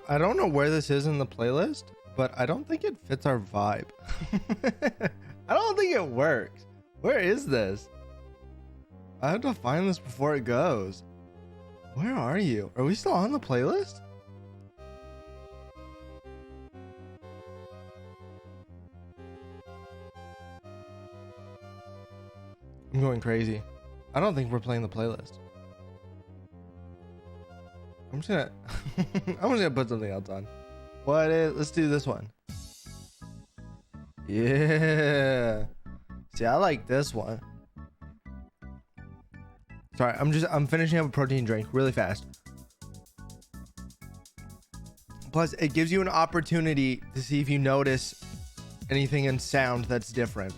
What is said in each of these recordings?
I don't know where this is in the playlist, but I don't think it fits our vibe. I don't think it works. Where is this? I have to find this before it goes. Where are you? Are we still on the playlist? I'm going crazy. I don't think we're playing the playlist. I'm just gonna I'm just gonna put something else on. Let's do this one. Yeah. See, I like this one. Sorry, I'm finishing up a protein drink really fast. Plus, it gives you an opportunity to see if you notice anything in sound that's different.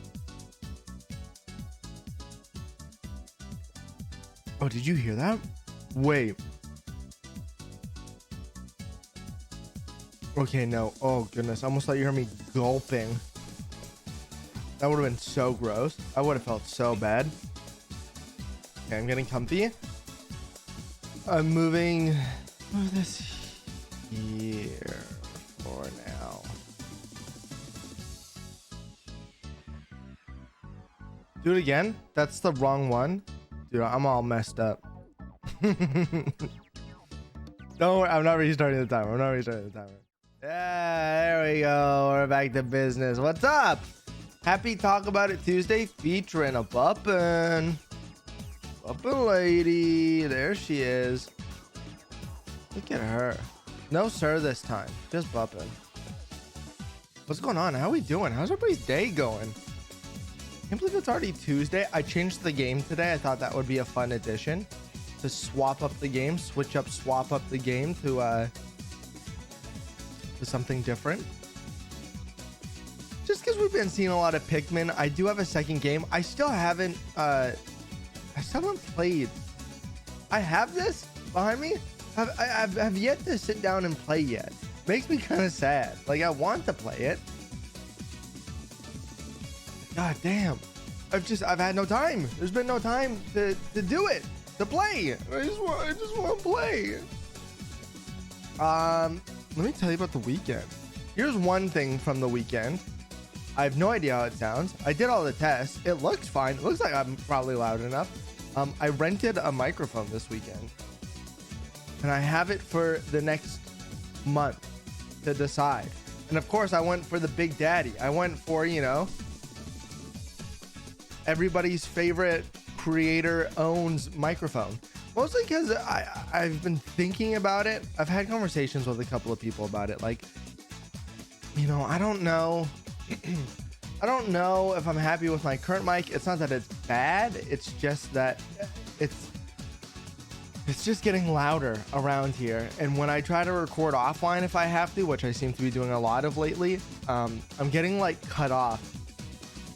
Oh, did you hear that? Wait. Okay, no. Oh, goodness. I almost thought you heard me gulping. That would have been so gross. I would have felt so bad. Okay, I'm getting comfy. I'm moving this here for now. Do it again? That's the wrong one. Dude, I'm all messed up. Don't worry, I'm not restarting the timer. Yeah, there we go. We're back to business. What's up? Happy Talk About It Tuesday featuring a buppin' lady. There she is. Look at her. No sir this time. Just buppin'. What's going on? How are we doing? How's everybody's day going? Can't believe it's already Tuesday. I changed the game today. I thought that would be a fun addition to swap up the game, swap up the game to something different. Just because we've been seeing a lot of Pikmin, I do have a second game. I still haven't played. I have this behind me. I've yet to sit down and play yet. Makes me kind of sad. Like, I want to play it. God damn. I've had no time. There's been no time to do it, to play. I just want to play. Let me tell you about the weekend. Here's one thing from the weekend. I have no idea how it sounds. I did all the tests. It looks fine. It looks like I'm probably loud enough. I rented a microphone this weekend, and I have it for the next month to decide. And of course, I went for the Big Daddy. I went for, you know, everybody's favorite creator owns microphone. Mostly because I've been thinking about it. I've had conversations with a couple of people about it. Like, you know, I don't know. I don't know if I'm happy with my current mic. It's not that it's bad. It's just that it's just getting louder around here. And when I try to record offline, if I have to, which I seem to be doing a lot of lately, I'm getting like cut off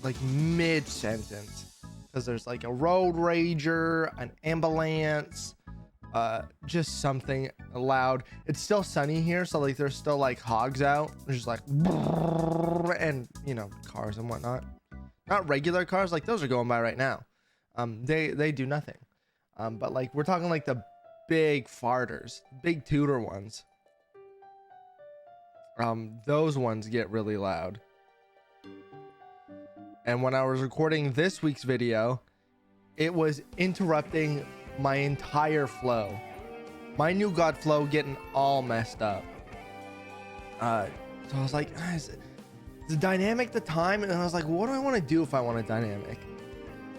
like mid-sentence. Because there's like a road rager, an ambulance, just something loud. It's still sunny here, so like there's still like hogs out. There's just like, and you know, cars and whatnot. Not regular cars, like those are going by right now. They do nothing. But like we're talking like the big farters, big tutor ones. Those ones get really loud. And when I was recording this week's video, it was interrupting my entire flow. My new God flow getting all messed up. So I was like, is the dynamic the time? And I was like, what do I want to do if I want a dynamic?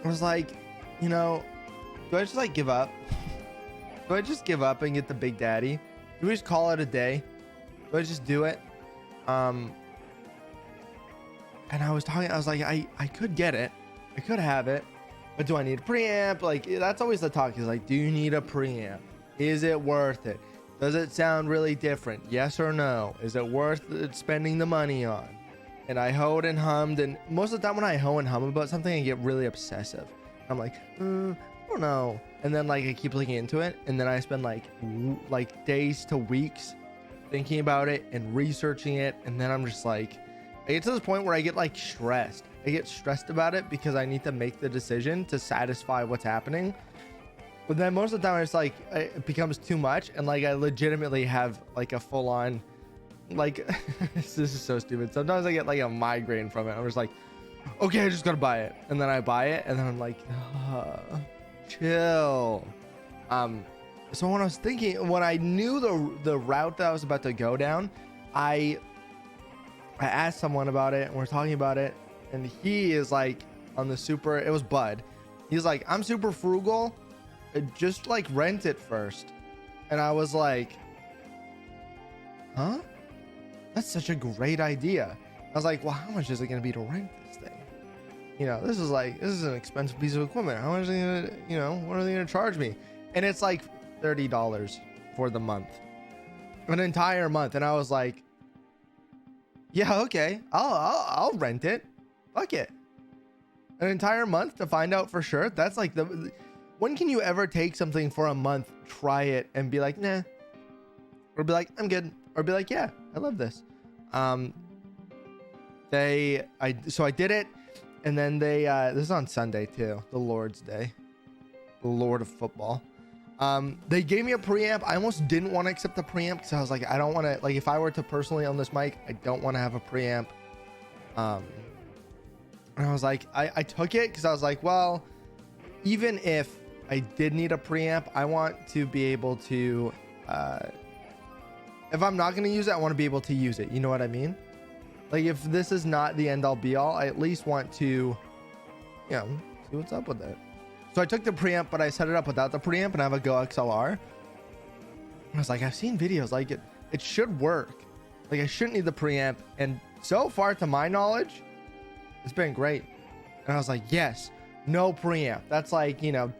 I was like, you know, do I just like give up? Do I just give up and get the Big Daddy? Do we just call it a day? Do I just do it? And I was like, I could get it. I could have it. But do I need a preamp? Like, that's always the talk is like, do you need a preamp? Is it worth it? Does it sound really different? Yes or no? Is it worth spending the money on? And I hoed and hummed, and most of the time when I hoe and hum about something, I get really obsessive. I'm like, I don't know. And then like I keep looking into it, and then I spend like days to weeks thinking about it and researching it, and then I'm just like, I get to this point where I get like stressed. I get stressed about it because I need to make the decision to satisfy what's happening. But then most of the time it's like it becomes too much, and like I legitimately have like a full-on like this is so stupid. Sometimes I get like a migraine from it. I'm just like, okay, I just gotta buy it, and then I buy it, and then I'm like, chill. So when I was thinking, when I knew the route that I was about to go down, I asked someone about it, and we're talking about it, and he is like on the super, it was Bud, he's like, I'm super frugal, just like rent it first. And I was like, huh? That's such a great idea. I was like, well, how much is it going to be to rent this thing? You know, this is an expensive piece of equipment. How much are they going to, you know, what are they going to charge me? And it's like $30 for the month, an entire month. And I was like, yeah, okay, I'll rent it. Fuck it. An entire month to find out for sure. That's like when can you ever take something for a month, try it, and be like, nah, or be like, I'm good, or be like, yeah, I love this. So I did it, and then this is on Sunday too, the Lord's Day, the Lord of football. They gave me a preamp. I almost didn't want to accept the preamp because I was like, I don't want to, like, if I were to personally own this mic, I don't want to have a preamp. And I was like, I took it because I was like, well, even if I did need a preamp, I want to be able to, if I'm not going to use it, I want to be able to use it. You know what I mean? Like, if this is not the end all be all, I at least want to, you know, see what's up with it. So I took the preamp, but I set it up without the preamp, and I have a Go XLR. I was like, I've seen videos like it should work. Like, I shouldn't need the preamp. And so far, to my knowledge, it's been great. And I was like, yes, no preamp. That's like, you know,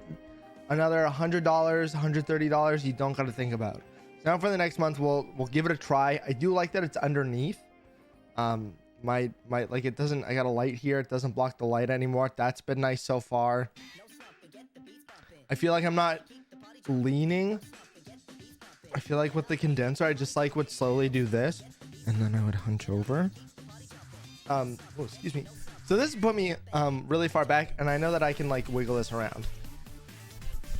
another $100, $130 you don't got to think about. So now for the next month, we'll give it a try. I do like that it's underneath. My like, it doesn't, I got a light here. It doesn't block the light anymore. That's been nice so far. I feel like I'm not leaning. I feel like with the condenser, I just like would slowly do this, and then I would hunch over. Oh, excuse me. So this put me really far back, and I know that I can like wiggle this around,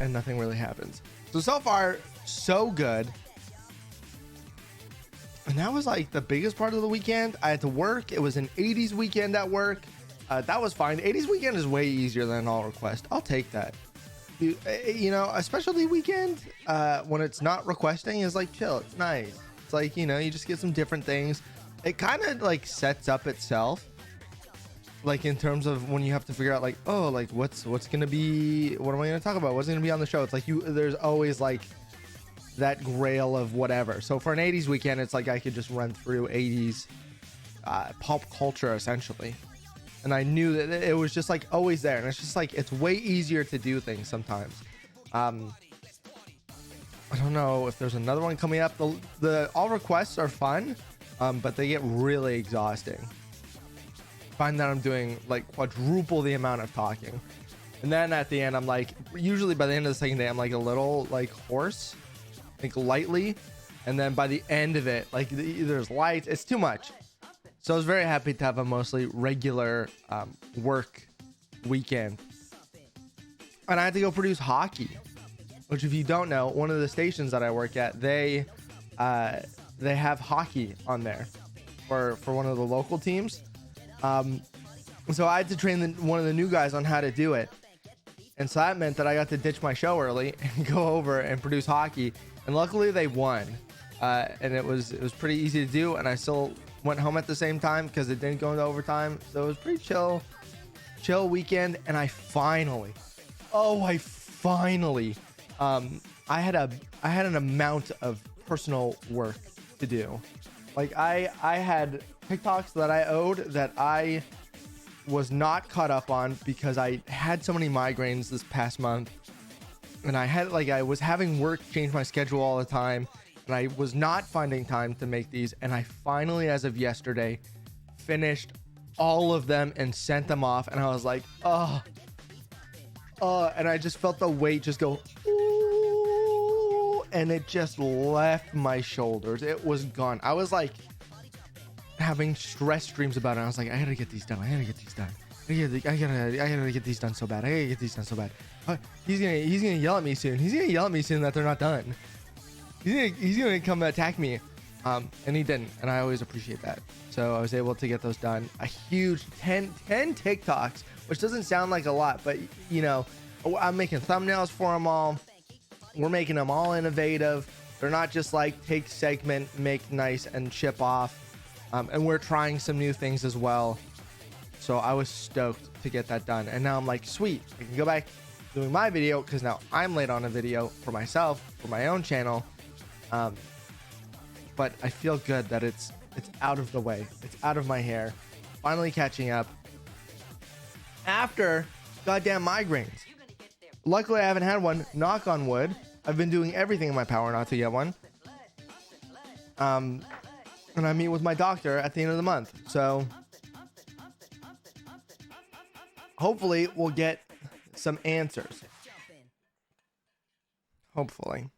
and nothing really happens. So far, so good. And that was like the biggest part of the weekend. I had to work. It was an 80s weekend at work. That was fine. 80s weekend is way easier than an all request. I'll take that. You know, a specialty weekend when it's not requesting is like chill. It's nice. It's like, you know, you just get some different things. It kind of like sets up itself, like in terms of when you have to figure out like, oh, like what's gonna be, what am I gonna talk about, what's gonna be on the show. It's like there's always like that grail of whatever. So for an 80s weekend, it's like I could just run through 80s pop culture essentially. And I knew that it was just like always there. And it's just like, it's way easier to do things sometimes. I don't know if there's another one coming up. The all requests are fun, but they get really exhausting. I find that I'm doing like quadruple the amount of talking. And then at the end, I'm like, usually by the end of the second day, I'm like a little like hoarse, like lightly. And then by the end of it, like there's lights, it's too much. So I was very happy to have a mostly regular work weekend. And I had to go produce hockey, which if you don't know, one of the stations that I work at, they have hockey on there for one of the local teams. So I had to train one of the new guys on how to do it. And so that meant that I got to ditch my show early and go over and produce hockey. And luckily they won. And it was pretty easy to do. And I still went home at the same time because it didn't go into overtime. So it was pretty chill weekend. And I finally I had an amount of personal work to do. Like I had TikToks that I owed that I was not caught up on because I had so many migraines this past month, and I was having work change my schedule all the time, and I was not finding time to make these, and I finally, as of yesterday, finished all of them and sent them off, and I was like, oh, and I just felt the weight just go, ooh, and it just left my shoulders. It was gone. I was like having stress dreams about it. I was like, I gotta get these done. I gotta get these done. I gotta get these done so bad. I gotta get these done so bad. He's gonna yell at me soon. He's gonna yell at me soon that they're not done. He's gonna come attack me. And he didn't, and I always appreciate that. So I was able to get those done. A huge 10 TikToks, which doesn't sound like a lot, but you know, I'm making thumbnails for them all. We're making them all innovative. They're not just like take segment, make nice, and ship off. And we're trying some new things as well. So I was stoked to get that done. And now I'm like, sweet, I can go back doing my video because now I'm late on a video for myself, for my own channel. But I feel good that it's out of the way. It's out of my hair. Finally catching up. After goddamn migraines. Luckily, I haven't had one. Knock on wood. I've been doing everything in my power not to get one. And I meet with my doctor at the end of the month. So hopefully we'll get some answers. Hopefully.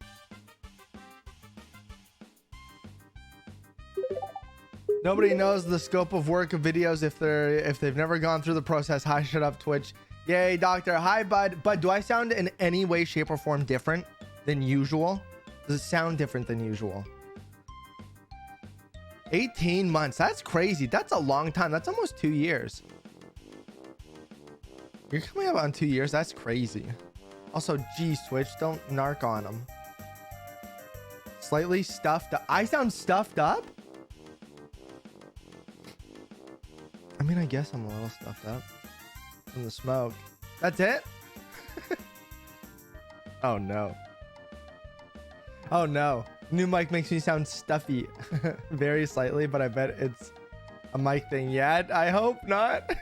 Nobody knows the scope of work of videos if they've never gone through the process. Hi, shut up, Twitch. Yay, doctor. Hi, bud. Bud, do I sound in any way, shape, or form different than usual? Does it sound different than usual? 18 months. That's crazy. That's a long time. That's almost 2 years. You're coming up on 2 years. That's crazy. Also, geez, Twitch, don't narc on them. Slightly stuffed up. I sound stuffed up? I mean, I guess I'm a little stuffed up from the smoke. That's it? Oh, no. Oh, no. New mic makes me sound stuffy. Very slightly, but I bet it's a mic thing. Yeah, I hope not.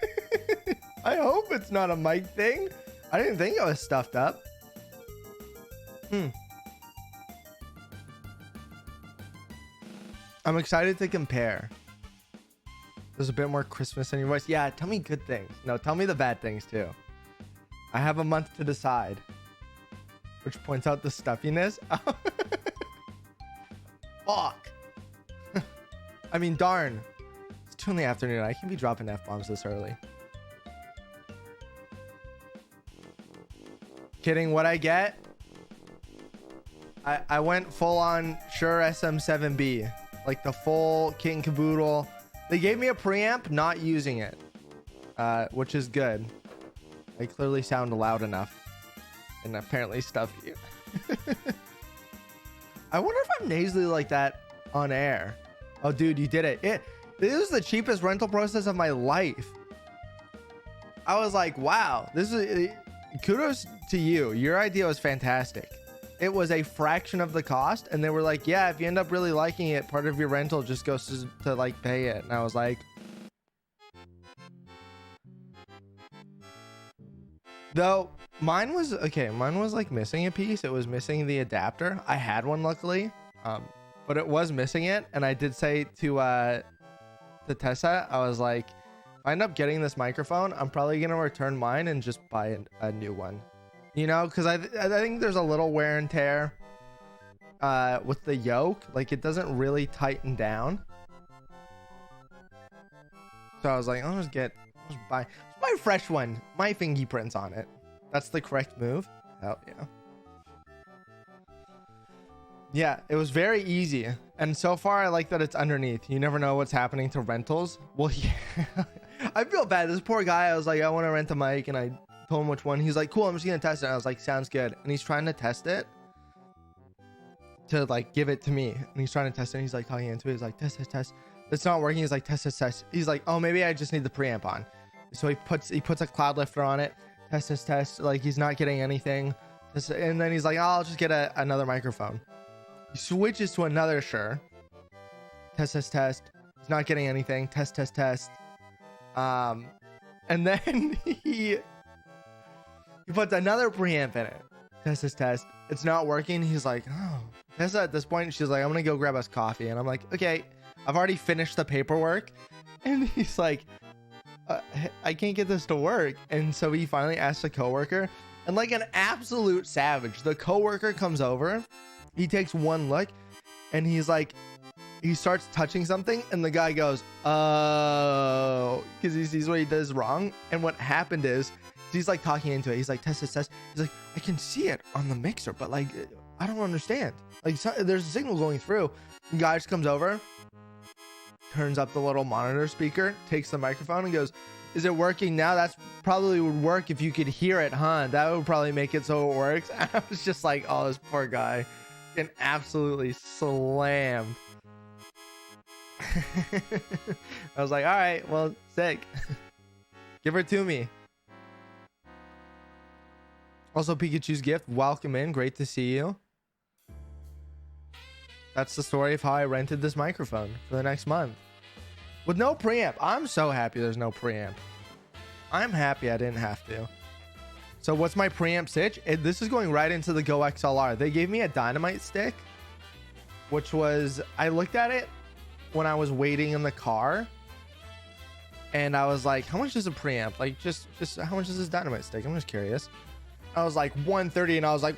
I hope it's not a mic thing. I didn't think I was stuffed up. I'm excited to compare. There's a bit more Christmas in your voice. Yeah, tell me good things. No, tell me the bad things too. I have a month to decide. Which points out the stuffiness. Fuck. I mean, darn. It's 2 in the afternoon. I can be dropping F-bombs this early. Kidding, what I get? I went full on Shure SM7B. Like the full kit and caboodle. They gave me a preamp, not using it. Which is good. I clearly sound loud enough. And apparently stuffy. I wonder if I'm nasally like that on air. Oh, dude, you did it. This is the cheapest rental process of my life. I was like, wow, this is kudos to you. Your idea was fantastic. It was a fraction of the cost, and they were like, yeah, if you end up really liking it, part of your rental just goes to like pay it. And I was like, though mine was like missing a piece. It was missing the adapter. I had one luckily, but it was missing it. And I did say to Tessa, I was like, if I end up getting this microphone, I'm probably gonna return mine and just buy a new one. You know, because I think there's a little wear and tear with the yoke. Like, it doesn't really tighten down. So I was like, I'll just buy a fresh one. My fingerprints on it. That's the correct move. Hell yeah. Yeah, it was very easy. And so far, I like that it's underneath. You never know what's happening to rentals. Well, yeah. I feel bad. This poor guy, I was like, I want to rent a mic, and I told him which one. He's like, cool, I'm just gonna test it. I was like, sounds good. And he's trying to test it to like give it to me, and he's trying to test it, and he's like talking into it. He's like, test. It's not working. He's like, test. He's like, oh, maybe I just need the preamp on. So he puts a cloud lifter on it. Test. Like, he's not getting anything. And then he's like, oh, I'll just get another microphone. He switches to another Shure. Test. He's not getting anything. Test. And then he puts another preamp in it. Test. It's not working. He's like, oh, Tessa at this point, she's like, I'm gonna go grab us coffee. And I'm like, okay, I've already finished the paperwork. And he's like, I can't get this to work. And so he finally asked a coworker, and like an absolute savage, the coworker comes over, he takes one look, and he's like, he starts touching something, and the guy goes, oh, because he sees what he does wrong. And what happened is, he's like talking into it. He's like, Tessa says, he's like, I can see it on the mixer, but like, I don't understand. Like, so, there's a signal going through. The guy just comes over, turns up the little monitor speaker, takes the microphone and goes, is it working now? That's probably would work if you could hear it, huh? That would probably make it so it works. I was just like, oh, this poor guy getting absolutely slammed. I was like, all right, well, sick. Give her to me. Also, Pikachu's gift, welcome in. Great to see you. That's the story of how I rented this microphone for the next month. With no preamp. I'm so happy there's no preamp. I'm happy I didn't have to. So what's my preamp sitch? This is going right into the Go XLR. They gave me a dynamite stick, which was, I looked at it when I was waiting in the car, and I was like, how much is a preamp? Like, just how much is this dynamite stick? I'm just curious. I was like 130, and I was like,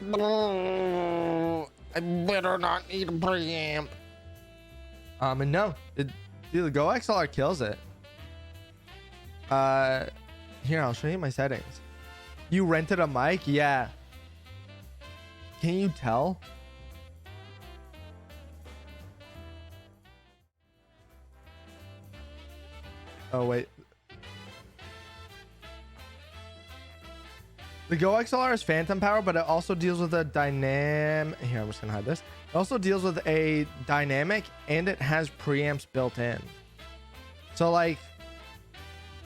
I better not need a preamp. And no, dude, the Go XLR kills it. Here, I'll show you my settings. You rented a mic? Yeah. Can you tell? Oh, wait. The Go XLR is phantom power, but it also deals with a dynamic. Here, I'm just gonna hide this. It also deals with a dynamic, and it has preamps built in. So like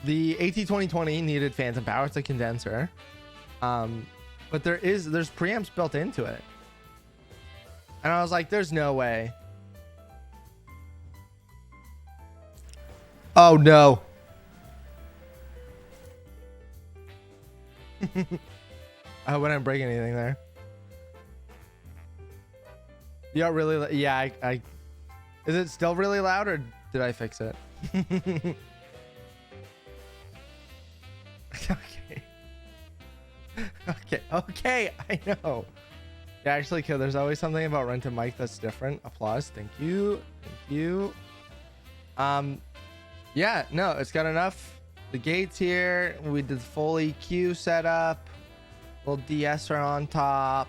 the AT2020 needed phantom power. It's a condenser. But there's preamps built into it. And I was like, there's no way. Oh no. I hope I didn't break anything there. Yeah, really. Yeah, I. Is it still really loud, or did I fix it? Okay. Okay. I know. Yeah, actually, kid, there's always something about rent a mic that's different. Applause. Thank you. Yeah, no, it's got enough. The gates here. We did full EQ setup. Little de-esser on top.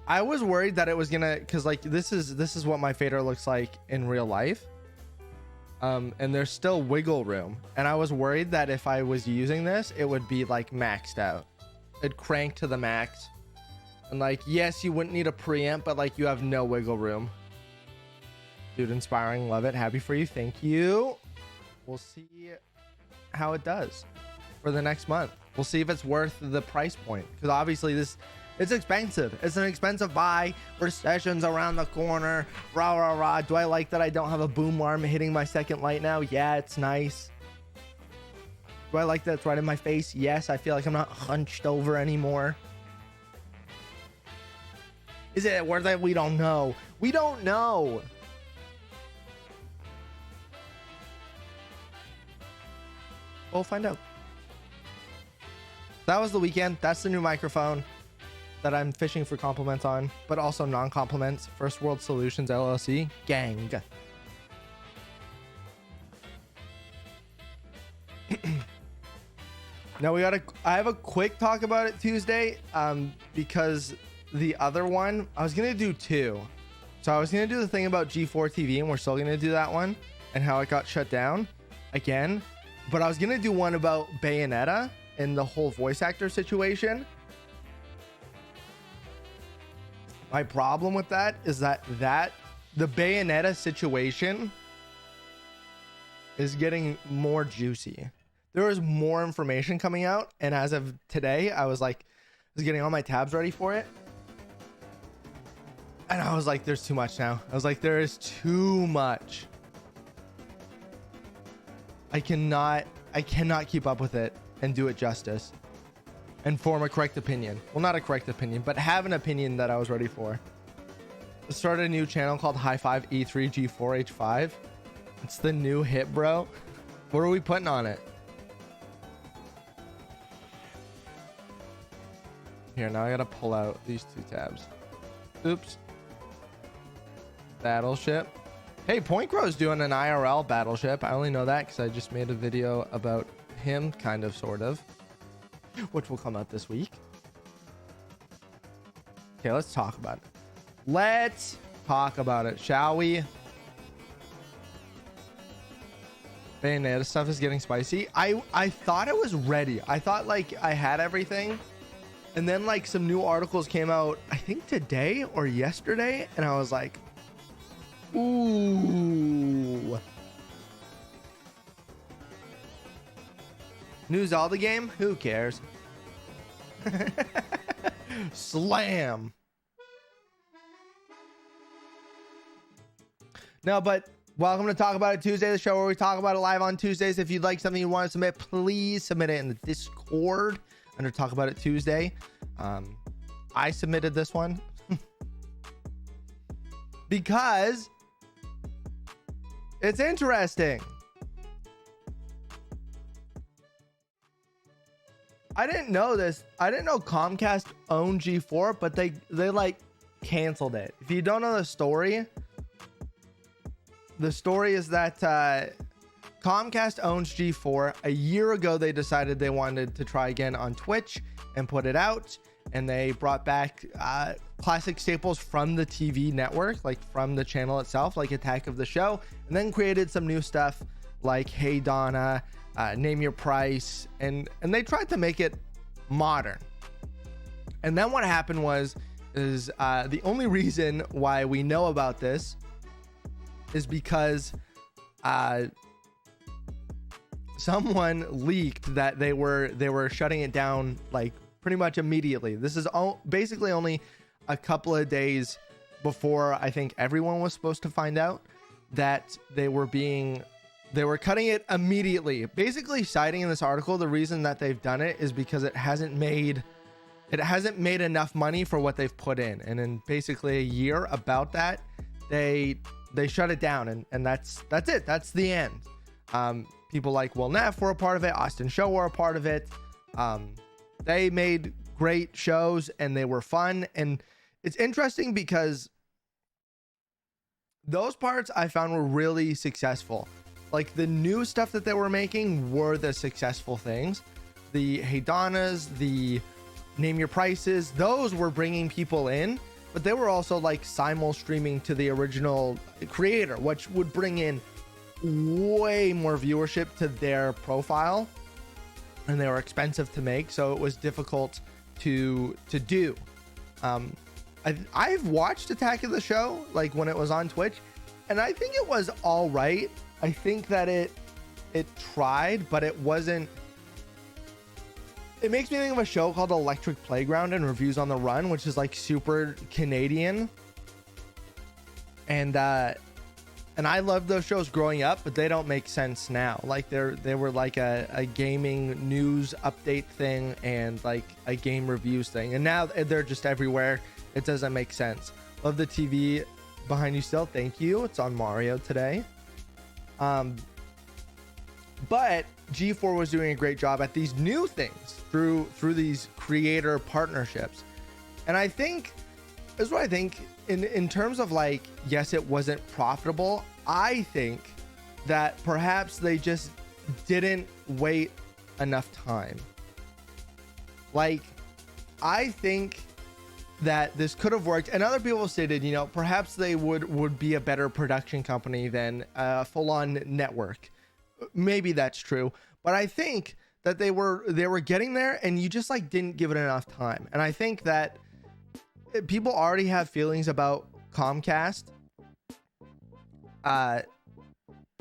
I was worried that it was gonna, because like this is what my fader looks like in real life. And there's still wiggle room, and I was worried that if I was using this, it would be like maxed out. It'd crank to the max, and like, yes, you wouldn't need a preamp, but like you have no wiggle room. Dude, inspiring, love it, happy for you, thank you. We'll see how it does for the next month. We'll see if it's worth the price point, because obviously it's expensive. It's an expensive buy. Recession's around the corner. Rah, rah, rah. Do I like that I don't have a boom arm hitting my second light now? Yeah, it's nice. Do I like that it's right in my face? Yes, I feel like I'm not hunched over anymore. Is it worth it? We don't know. We don't know. We'll find out. That was the weekend. That's the new microphone that I'm fishing for compliments on, but also non-compliments. First World Solutions LLC, gang. Now I have a quick talk about it Tuesday, because the other one, I was gonna do two. So I was gonna do the thing about G4 TV, and we're still gonna do that one, and how it got shut down again. But I was gonna do one about Bayonetta and the whole voice actor situation. My problem with that is that the Bayonetta situation is getting more juicy. There is more information coming out, and as of today, I was getting all my tabs ready for it, and I was like, there's too much now. I was like, there is too much. I cannot keep up with it and do it justice. and form a correct opinion. Well, not a correct opinion, but have an opinion that I was ready for. I started a new channel called High 5 E3 G4 H5. It's the new hit, bro. What are we putting on it? Here, now I gotta pull out these two tabs. Oops. Battleship. Hey, Point Crow's doing an IRL battleship. I only know that because I just made a video about him, kind of, sort of, which will come out this week. Okay, let's talk about it. Let's talk about it, shall we? Bayonetta stuff is getting spicy. I thought it was ready. I thought like I had everything, and then like some new articles came out, I think today or yesterday, and I was like, ooh. New Zelda game? Who cares? Slam. No, but welcome to Talk About It Tuesday, the show where we talk about it live on Tuesdays. If you'd like something you want to submit, please submit it in the Discord under Talk About It Tuesday. I submitted this one because it's interesting. I didn't know this. I didn't know Comcast owned G4, but they like canceled it. If you don't know the story is that Comcast owns G4. A year ago, they decided they wanted to try again on Twitch and put it out, and they brought back classic staples from the TV network, like from the channel itself, like Attack of the Show, and then created some new stuff like Hey Donna, Name Your Price, and they tried to make it modern. And then what happened is the only reason why we know about this is because someone leaked that they were shutting it down like pretty much immediately. This is basically only a couple of days before I think everyone was supposed to find out that they were cutting it immediately. Basically citing in this article, the reason that they've done it is because it hasn't made enough money for what they've put in. And in basically a year about that, they shut it down, and that's it. That's the end. People like Will Neff were a part of it. Austin Show were a part of it. They made great shows and they were fun. And it's interesting because those parts I found were really successful. Like the new stuff that they were making were the successful things. The Hey Donnas, the Name Your Prices, those were bringing people in, but they were also like simul streaming to the original creator, which would bring in way more viewership to their profile, and they were expensive to make, so it was difficult to do. I've watched Attack of the Show like when it was on Twitch, and I think it was all right. I think that it tried, but it wasn't. It makes me think of a show called Electric Playground and Reviews on the Run, which is like super Canadian. And I loved those shows growing up, but they don't make sense now. Like they were like a gaming news update thing and like a game reviews thing. And now they're just everywhere. It doesn't make sense. Love the TV behind you still. Thank you. It's on Mario today. But G4 was doing a great job at these new things through these creator partnerships. And I think this is what I think in terms of like, yes, it wasn't profitable. I think that perhaps they just didn't wait enough time. Like, I think that this could have worked, and other people stated, you know, perhaps they would be a better production company than a full-on network. Maybe that's true, but I think that they were getting there, and you just like didn't give it enough time. And I think that people already have feelings about Comcast, and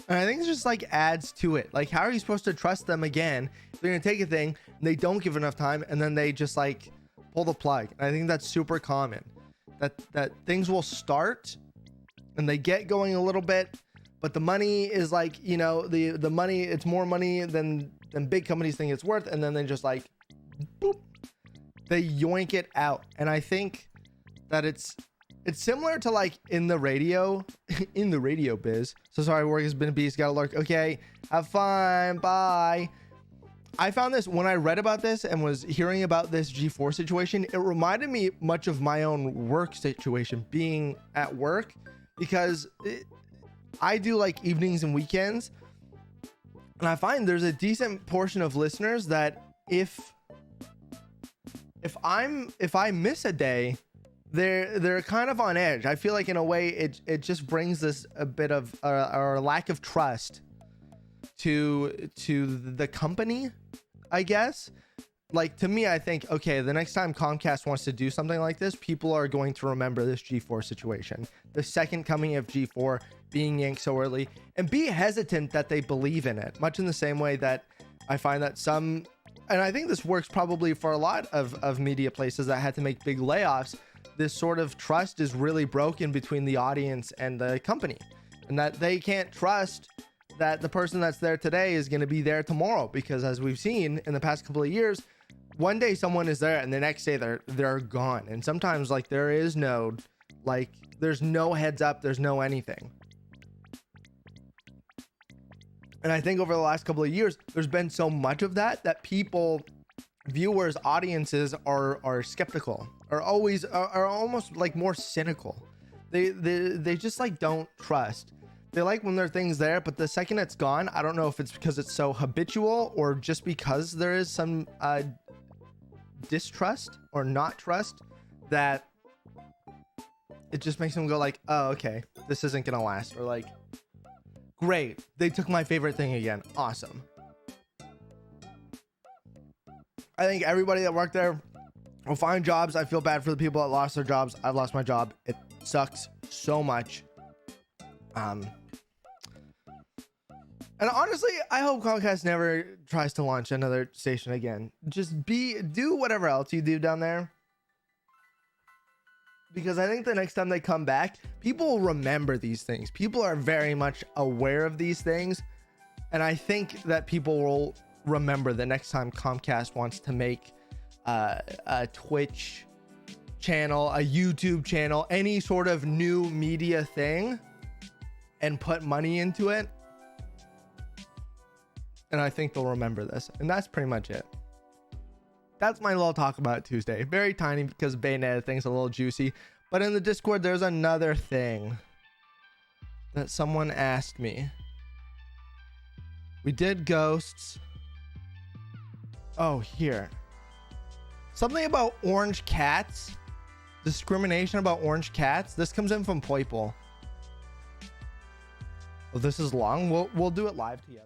I think it just like adds to it. Like, how are you supposed to trust them again if they're gonna take a thing and they don't give enough time, and then they just like pull the plug? And I think that's super common, that things will start and they get going a little bit, but the money is like, you know, the money, it's more money than big companies think it's worth, and then they just like boop, they yoink it out. And I think that it's similar to like in the radio in the radio biz. So sorry, work has been a beast, gotta lurk. Okay, have fun, bye. I found this when I read about this and was hearing about this G4 situation. It reminded me much of my own work situation, being at work, because I do like evenings and weekends, and I find there's a decent portion of listeners that if I miss a day, they're kind of on edge. I feel like in a way it just brings this a bit of a lack of trust to the company, I guess. Like, to me, I think, okay, the next time Comcast wants to do something like this, people are going to remember this G4 situation, the second coming of G4 being yanked so early, and be hesitant that they believe in it, much in the same way that I find that some, and I think this works probably for a lot of media places that had to make big layoffs, this sort of trust is really broken between the audience and the company, and that they can't trust that the person that's there today is going to be there tomorrow, because as we've seen in the past couple of years, one day someone is there and the next day they're gone. And sometimes like there is no, like there's no heads up, there's no anything. And I think over the last couple of years, there's been so much of that people, viewers, audiences are skeptical, are almost like more cynical. They just like don't trust. They like when there are things there, but the second it's gone, I don't know if it's because it's so habitual or just because there is some distrust or not trust, that it just makes them go like, oh, okay, this isn't gonna last, or like, great, they took my favorite thing again, awesome. I think everybody that worked there will find jobs. I feel bad for the people that lost their jobs. I've lost my job. It sucks so much. And honestly, I hope Comcast never tries to launch another station again. Just do whatever else you do down there, because I think the next time they come back, people will remember these things. People are very much aware of these things, and I think that people will remember the next time Comcast wants to make a Twitch channel, a YouTube channel, any sort of new media thing, and put money into it. And I think they'll remember this. And that's pretty much it. That's my little talk about Tuesday. Very tiny because Bayonetta thing's a little juicy. But in the Discord, there's another thing that someone asked me. We did ghosts. Oh, here. Something about orange cats. Discrimination about orange cats. This comes in from Poiple. Well, this is long. We'll do it live together.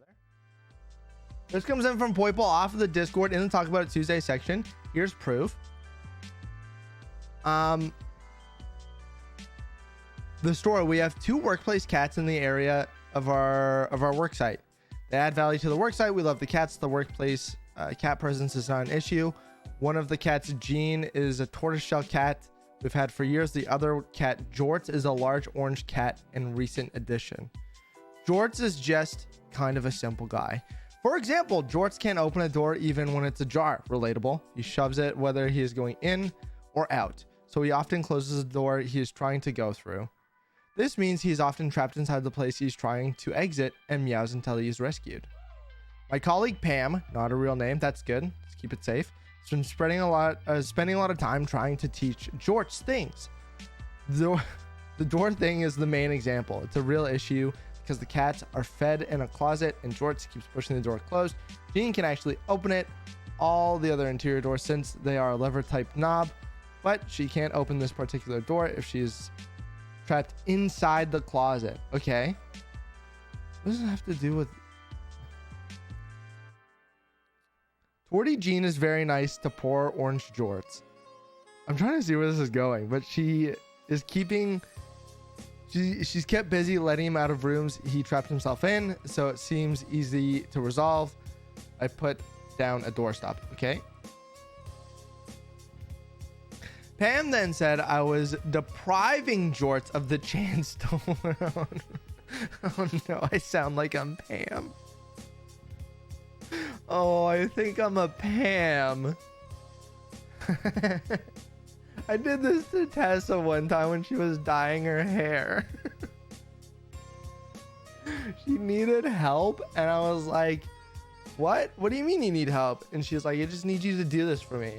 This comes in from Poiple off of the Discord in the Talk About It Tuesday section. Here's proof. The story: we have 2 workplace cats in the area of our work site. They add value to the work site. We love the cats. The workplace cat presence is not an issue. One of the cats, Jean, is a tortoiseshell cat we've had for years. The other cat, Jorts, is a large orange cat in recent addition. Jorts is just kind of a simple guy. For example, Jorts can't open a door even when it's ajar. Relatable. He shoves it whether he is going in or out. So he often closes the door he is trying to go through. This means he is often trapped inside the place he's trying to exit and meows until he is rescued. My colleague Pam, not a real name, that's good, let's keep it safe, has been spending a lot of time trying to teach Jorts things. The door thing is the main example. It's a real issue because the cats are fed in a closet and Jorts keeps pushing the door closed. Jean can actually open it, all the other interior doors, since they are a lever type knob, but she can't open this particular door if she's trapped inside the closet. Okay. What does it have to do with... Torty Jean is very nice to poor orange Jorts. I'm trying to see where this is going, but she is keeping... She's kept busy letting him out of rooms he trapped himself in, so it seems easy to resolve. I put down a doorstop. Okay. Pam then said I was depriving Jorts of the chance to learn. Oh no, I sound like I'm Pam. Oh, I think I'm a Pam. I did this to Tessa one time when she was dyeing her hair. She needed help, and I was like, what do you mean you need help? And she's like, I just need you to do this for me.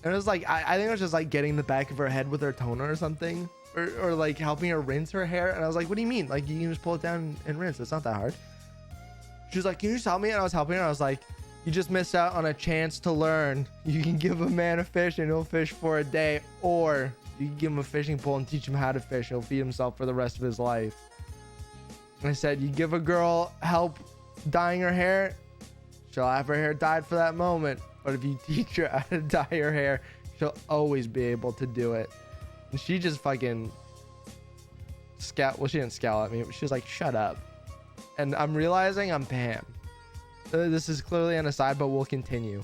And it was like, I think it was just like getting the back of her head with her toner or something, or like helping her rinse her hair. And I was like, what do you mean? Like, you can just pull it down and rinse. It's not that hard. She was like, can you just help me? And I was helping her. I was like, you just missed out on a chance to learn. You can give a man a fish and he'll fish for a day, or you can give him a fishing pole and teach him how to fish. He'll feed himself for the rest of his life. And I said, you give a girl help dyeing her hair, she'll have her hair dyed for that moment. But if you teach her how to dye her hair, she'll always be able to do it. And she just fucking well, she didn't scowl at me, but she was like, shut up. And I'm realizing I'm Pam. This is clearly an aside, but we'll continue.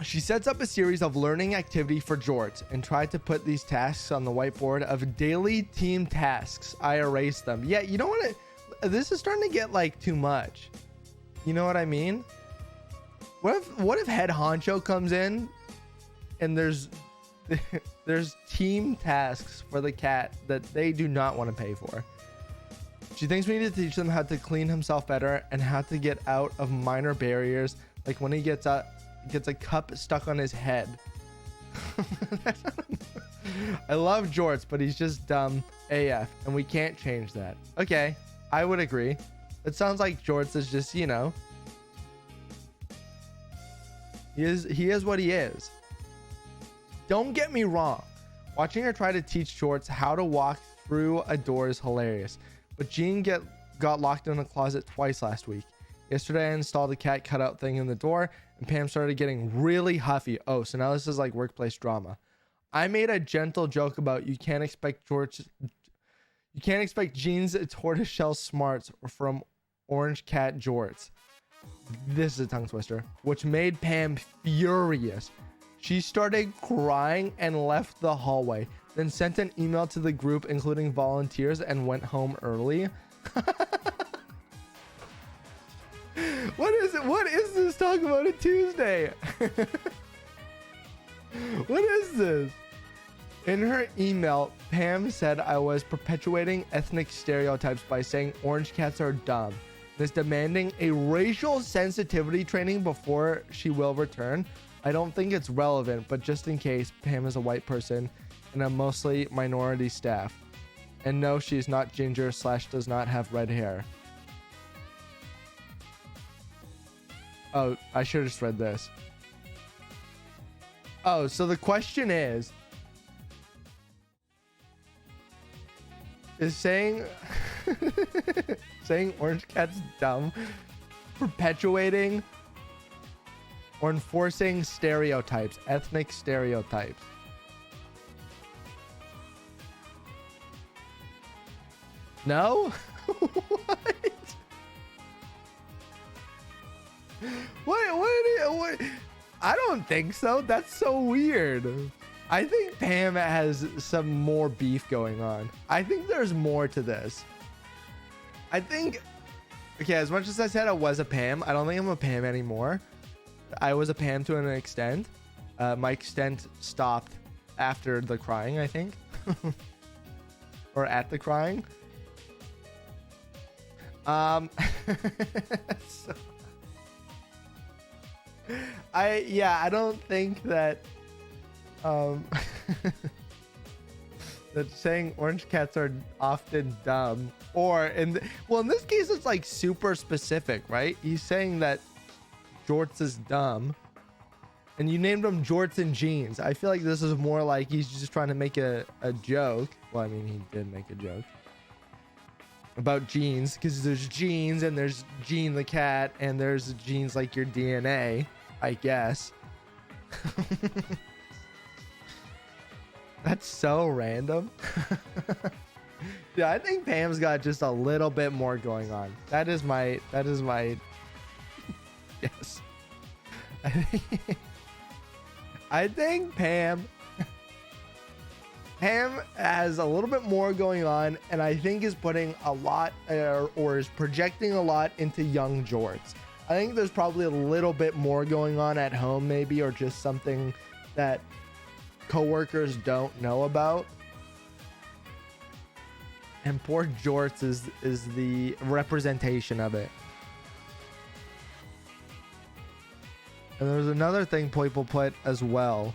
She sets up a series of learning activity for Jorts and tried to put these tasks on the whiteboard of daily team tasks. I erased them. Yeah, you don't want to. This is starting to get like too much. You know what I mean? What if head honcho comes in and there's team tasks for the cat that they do not want to pay for? She thinks we need to teach them how to clean himself better and how to get out of minor barriers, like when he gets a cup stuck on his head. I love Jorts, but he's just dumb AF, and we can't change that. Okay, I would agree. It sounds like Jorts is just, you know, he is what he is. Don't get me wrong. Watching her try to teach Jorts how to walk through a door is hilarious. But Jean got locked in a closet twice last week. Yesterday, I installed a cat cutout thing in the door, and Pam started getting really huffy. Oh, so now this is like workplace drama. I made a gentle joke about you can't expect Jean's tortoiseshell smarts from Orange Cat Jorts. This is a tongue twister, which made Pam furious. She started crying and left the hallway, then sent an email to the group including volunteers and went home early. What is it? What is this talk about a Tuesday? What is this? In her email, Pam said I was perpetuating ethnic stereotypes by saying orange cats are dumb. Is demanding a racial sensitivity training before she will return. I don't think it's relevant, but just in case, Pam is a white person and a mostly minority staff. And no, she's not ginger / does not have red hair. Oh, I should have just read this. Oh, so the question is saying saying orange cat's dumb perpetuating or enforcing stereotypes, ethnic stereotypes? No? What? I don't think so. That's so weird. I think Pam has some more beef going on. I think there's more to this. I think, okay, as much as I said I was a Pam, I don't think I'm a Pam anymore. I was a Pam to an extent. My extent stopped after the crying, I think. Or at the crying. So, I don't think that that saying orange cats are often dumb, or in this case it's like super specific, right? He's saying that Jorts is dumb and you named them Jorts and Jeans. I feel like this is more like he's just trying to make a joke. Well, I mean, he did make a joke about jeans, because there's jeans and there's Jean the cat and there's jeans like your DNA, I guess. That's so random. Yeah, I think Pam's got just a little bit more going on. That is my yes. I think Pam has a little bit more going on, and I think is putting a lot or is projecting a lot into young Jorts. I think there's probably a little bit more going on at home, maybe, or just something that coworkers don't know about. And poor Jorts is the representation of it. And there's another thing people put as well.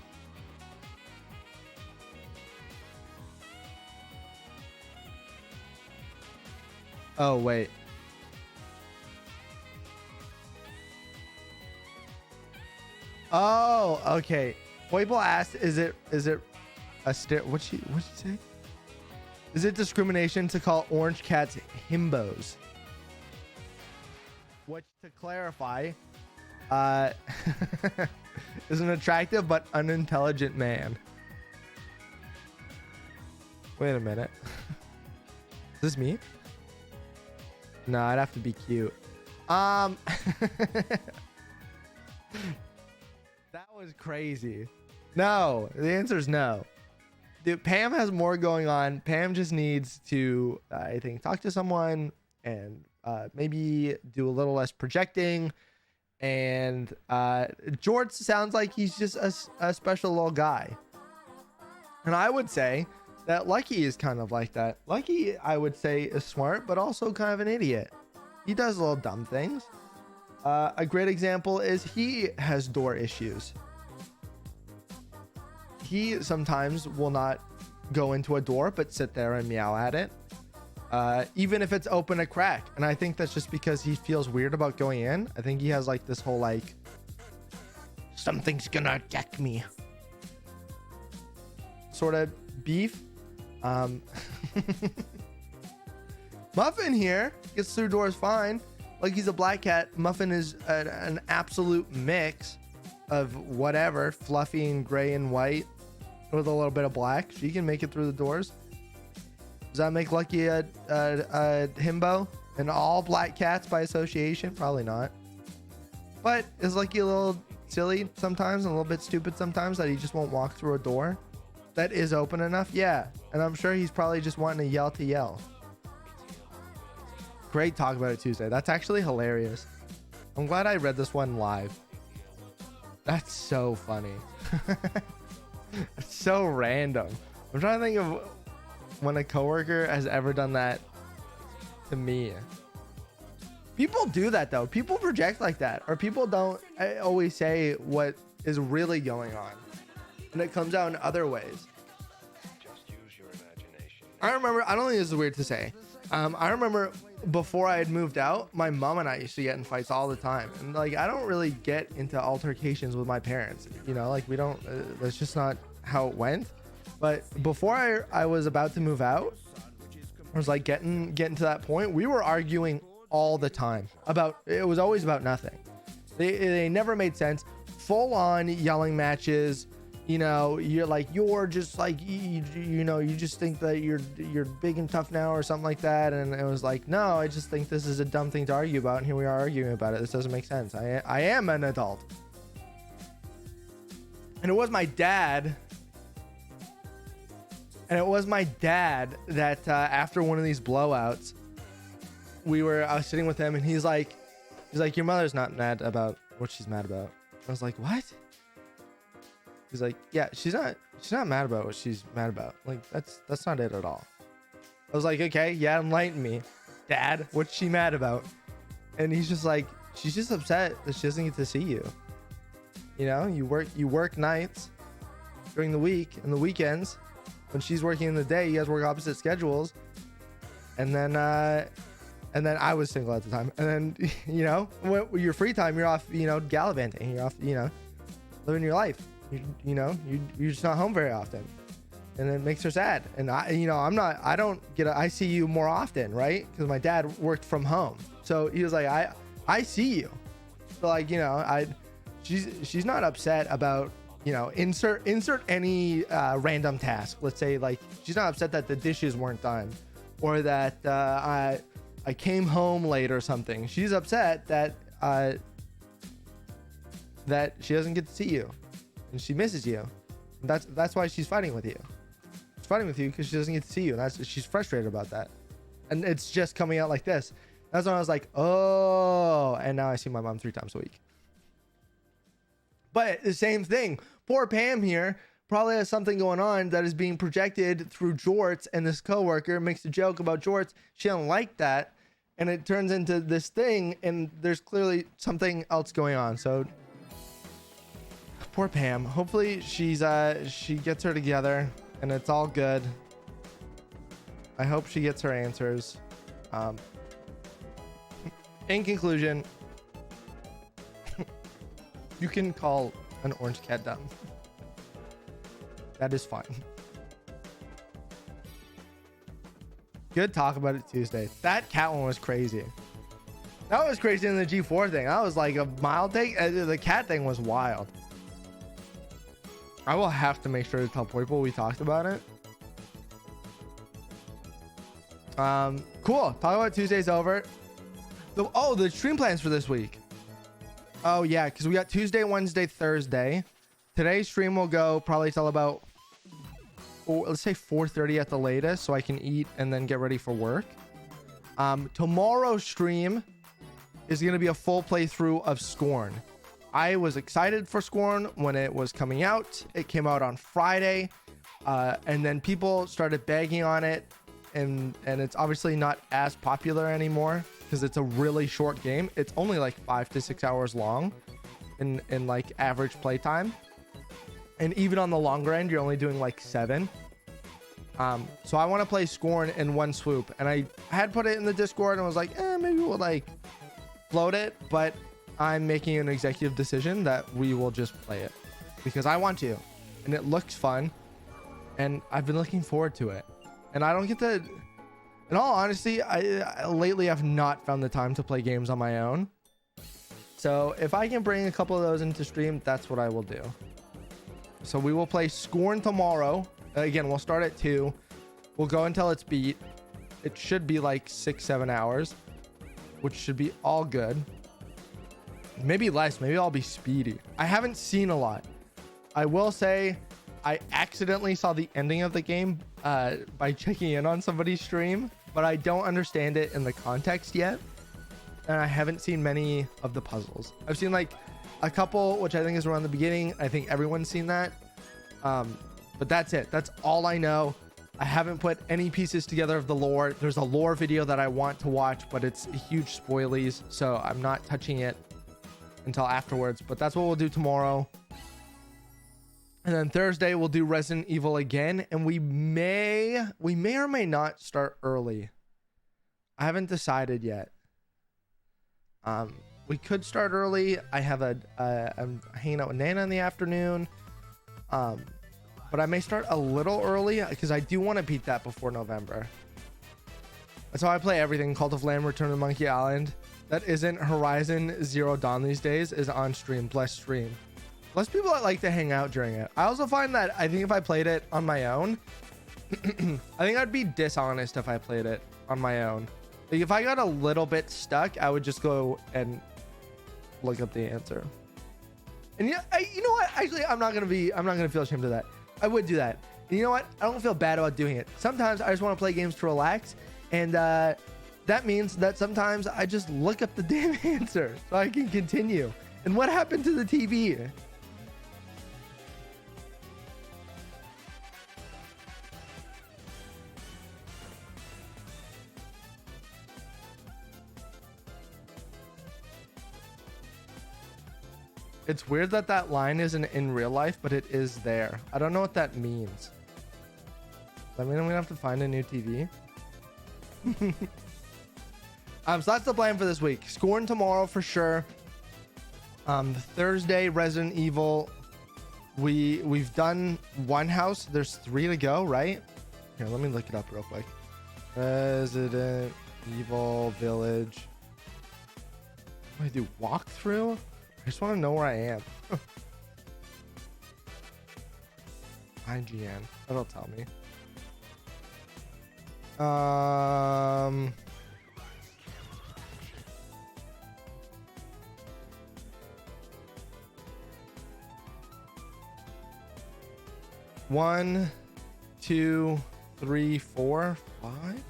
Oh, wait. Oh, okay. People asked, is it a what'd she say? Is it discrimination to call orange cats himbos? Which, to clarify, is an attractive but unintelligent man. Wait a minute. Is this me? No, I'd have to be cute. That was crazy. No, the answer is no. Dude, Pam has more going on. Pam just needs to, I think, talk to someone and maybe do a little less projecting. And George sounds like he's just a special little guy. And I would say that Lucky is kind of like that. Lucky, I would say, is smart, but also kind of an idiot. He does little dumb things. A great example is he has door issues. He sometimes will not go into a door, but sit there and meow at it. Even if it's open a crack. And I think that's just because he feels weird about going in. I think he has like this whole like, something's gonna attack me sort of beef. Muffin here gets through doors fine. Like, he's a black cat. Muffin is an absolute mix of whatever, fluffy and gray and white with a little bit of black. She can make it through the doors. Does that make Lucky a himbo? And all black cats by association? Probably not. But is Lucky a little silly sometimes and a little bit stupid sometimes that he just won't walk through a door that is open enough? Yeah. And I'm sure he's probably just wanting to yell. Great Talk About It Tuesday. That's actually hilarious. I'm glad I read this one live. That's so funny. It's so random. I'm trying to think of when a coworker has ever done that to me. People do that though. People project like that, or people don't always say what is really going on, and it comes out in other ways. Just use your imagination. I remember, I don't think this is weird to say. I remember before I had moved out, my mom and I used to get in fights all the time. And like, I don't really get into altercations with my parents, you know, like we don't, that's just not how it went. But before I was about to move out, I was like getting to that point. We were arguing all the time about, it was always about nothing. They never made sense. Full on yelling matches. You know, you're just like, you know, you just think that you're big and tough now or something like that. And it was like, no, I just think this is a dumb thing to argue about. And here we are arguing about it. This doesn't make sense. I am an adult. And it was my dad. And it was my dad that after one of these blowouts, I was sitting with him and he's like, your mother's not mad about what she's mad about. I was like, what? He's like, yeah, she's not mad about what she's mad about. Like, that's not it at all. I was like, okay, yeah, enlighten me, Dad. What's she mad about? And he's just like, she's just upset that she doesn't get to see you. You know, you work nights during the week and the weekends. When she's working in the day, you guys work opposite schedules. And then I was single at the time. And then, you know, when your free time, you're off, you know, gallivanting. You're off, you know, living your life. You're just not home very often, and it makes her sad. And I see you more often, right? Because my dad worked from home, so he was like, I see you. So like, you know, she's not upset about, you know, insert any random task. Let's say like she's not upset that the dishes weren't done, or that I came home late or something. She's upset that she doesn't get to see you. And she misses you. That's why she's fighting with you. She's fighting with you because she doesn't get to see you. And she's frustrated about that. And it's just coming out like this. That's when I was like, oh, and now I see my mom 3 times a week. But the same thing. Poor Pam here probably has something going on that is being projected through Jorts, and this coworker makes a joke about Jorts. She don't like that, and it turns into this thing, and there's clearly something else going on. So poor Pam. Hopefully she gets her together and it's all good. I hope she gets her answers. In conclusion, you can call an orange cat dumb. That is fine. Good talk about it Tuesday. That cat one was crazy. That was crazy in the G4 thing. That was like a mild take. The cat thing was wild. I will have to make sure to tell people we talked about it. Cool. Talk about Tuesday's over. The stream plans for this week. Oh yeah, because we got Tuesday, Wednesday, Thursday. Today's stream will go probably till about, let's say 4:30 at the latest, so I can eat and then get ready for work. Tomorrow's stream is going to be a full playthrough of Scorn. I was excited for Scorn when it was coming out. It came out on Friday, and then people started bagging on it, and it's obviously not as popular anymore because it's a really short game. It's only like 5 to 6 hours long in like average playtime, and even on the longer end you're only doing like 7. So I want to play Scorn in one swoop, and I had put it in the Discord and was like, maybe we'll like float it, but I'm making an executive decision that we will just play it because I want to, and it looks fun, and I've been looking forward to it. And I don't get to, in all honesty, I lately I've not found the time to play games on my own. So if I can bring a couple of those into stream, that's what I will do. So we will play Scorn tomorrow. Again, we'll start at 2. We'll go until it's beat. It should be like 6-7 hours, which should be all good. Maybe less. Maybe I'll be speedy. I haven't seen a lot. I will say I accidentally saw the ending of the game by checking in on somebody's stream, but I don't understand it in the context yet. And I haven't seen many of the puzzles. I've seen like a couple, which I think is around the beginning. I think everyone's seen that. But that's it. That's all I know. I haven't put any pieces together of the lore. There's a lore video that I want to watch, but it's huge spoilies, so I'm not touching it until afterwards. But that's what we'll do tomorrow. And then Thursday we'll do Resident Evil again, and we may or may not start early. I haven't decided yet. We could start early. I have I'm hanging out with Nana in the afternoon. But I may start a little early because I do want to beat that before November. That's how I play everything. Cult of Lamb, Return to Monkey Island. That isn't Horizon Zero Dawn these days is on stream. Bless stream. Less people that like to hang out during it. I also find that I think if I played it on my own, I think I'd be dishonest if I played it on my own. Like if I got a little bit stuck, I would just go and look up the answer. And yeah, you know what? Actually, I'm not gonna feel ashamed of that. I would do that. And you know what? I don't feel bad about doing it. Sometimes I just want to play games to relax, and that means that sometimes I just look up the damn answer so I can continue. And what happened to the TV? It's weird that that line isn't in real life, but it is there. I don't know what that means. Does that mean I'm gonna have to find a new TV? So that's the plan for this week. Scorn tomorrow for sure. Thursday, Resident Evil. We've done one house. There's 3 to go, right? Here, let me look it up real quick. Resident Evil Village. What do I do? Walkthrough? I just want to know where I am. IGN. That'll tell me. One, 2, 3, 4, 5.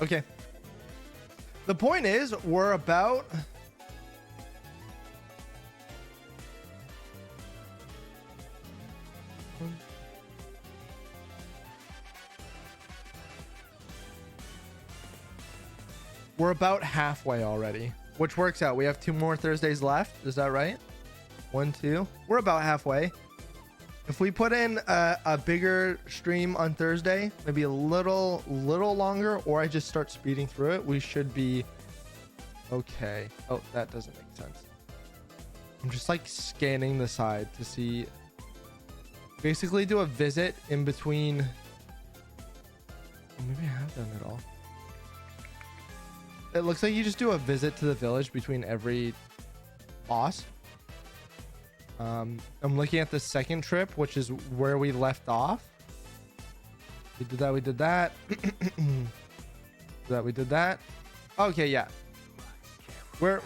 Okay. The point is, we're about... We're about halfway already, which works out. We have 2 more Thursdays left. Is that right? 1, 2. We're about halfway. If we put in a bigger stream on Thursday, maybe a little longer, or I just start speeding through it, we should be okay. Oh, that doesn't make sense. I'm just like scanning the side to see. Basically do a visit in between. Oh, maybe I have done it all. It looks like you just do a visit to the village between every boss. I'm looking at the second trip, which is where we left off. We did that. We did that. We did that. Okay, yeah. Where?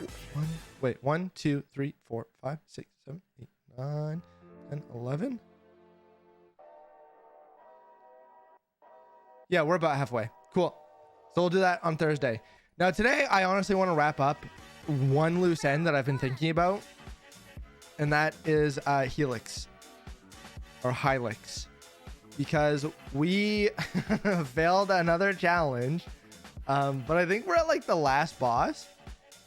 Wait, 1, 2, 3, 4, 5, 6, 7, 8, 9, 10, 11. Yeah, we're about halfway. Cool. So we'll do that on Thursday. Now today, I honestly want to wrap up one loose end that I've been thinking about, and that is Helix or Hylics, because we failed another challenge, but I think we're at like the last boss,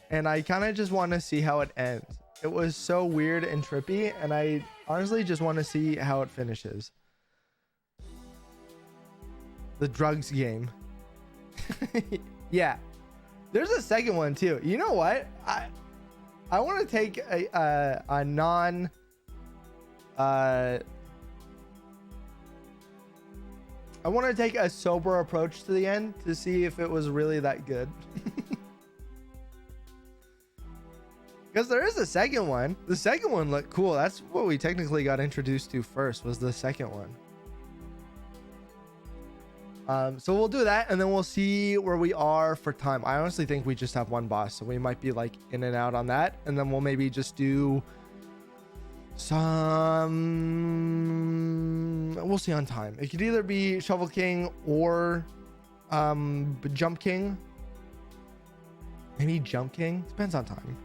and I kind of just want to see how it ends. It was so weird and trippy, and I honestly just want to see how it finishes. The drugs game. Yeah. There's a second one too. You know what? I want to take a non I want to take a sober approach to the end to see if it was really that good. Because there is a second one. The second one looked cool. That's what we technically got introduced to first, was the second one. So we'll do that, and then we'll see where we are for time. I honestly think we just have one boss, so we might be like in and out on that, and then we'll maybe just do some, we'll see on time. It could either be Shovel King or Jump King. Maybe Jump King, depends on time.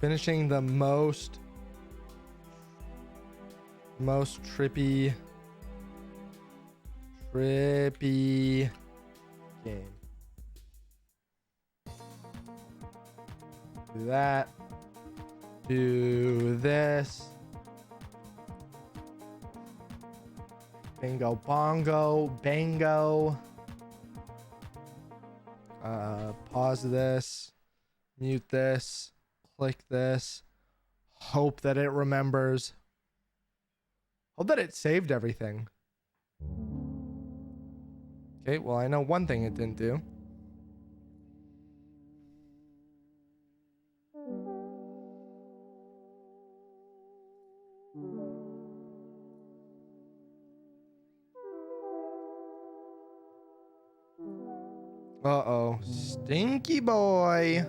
Finishing the most trippy game. Do that. Do this. Bingo bongo bango. Pause this. Mute this. Click this. Hope that it remembers. Hope that it saved everything. Okay, well, I know one thing it didn't do. Uh-oh. Stinky boy.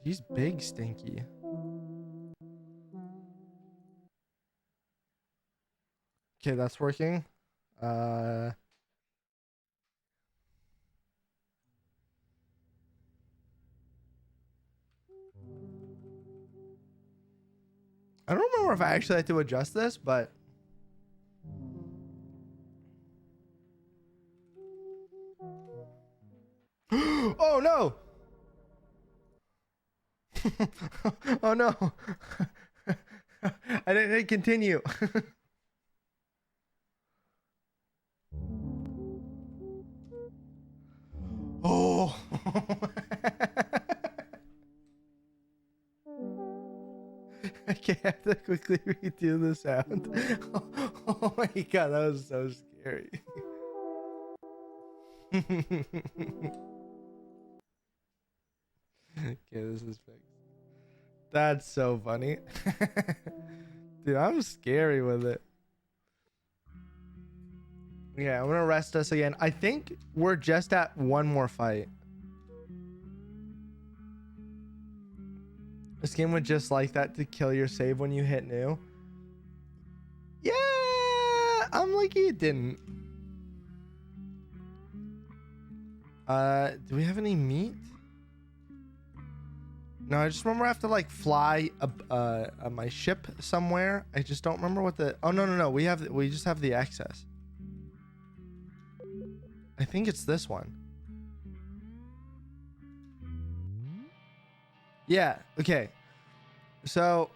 He's big stinky. Okay, that's working. I don't remember if I actually had to adjust this, but oh no. Oh no. I didn't hit continue. Oh. Okay, I have to quickly redo the sound. Oh my god, that was so scary. Okay, this is fixed. That's so funny. Dude, I'm scary with it. Yeah, I'm gonna rest us again. I think we're just at one more fight. This game would just like that to kill your save when you hit new. like it didn't. Do we have any meat? No, I just remember I have to like fly my ship somewhere. I just don't remember what the. Oh no. We just have the excess. I think it's this one. Yeah. Okay. So,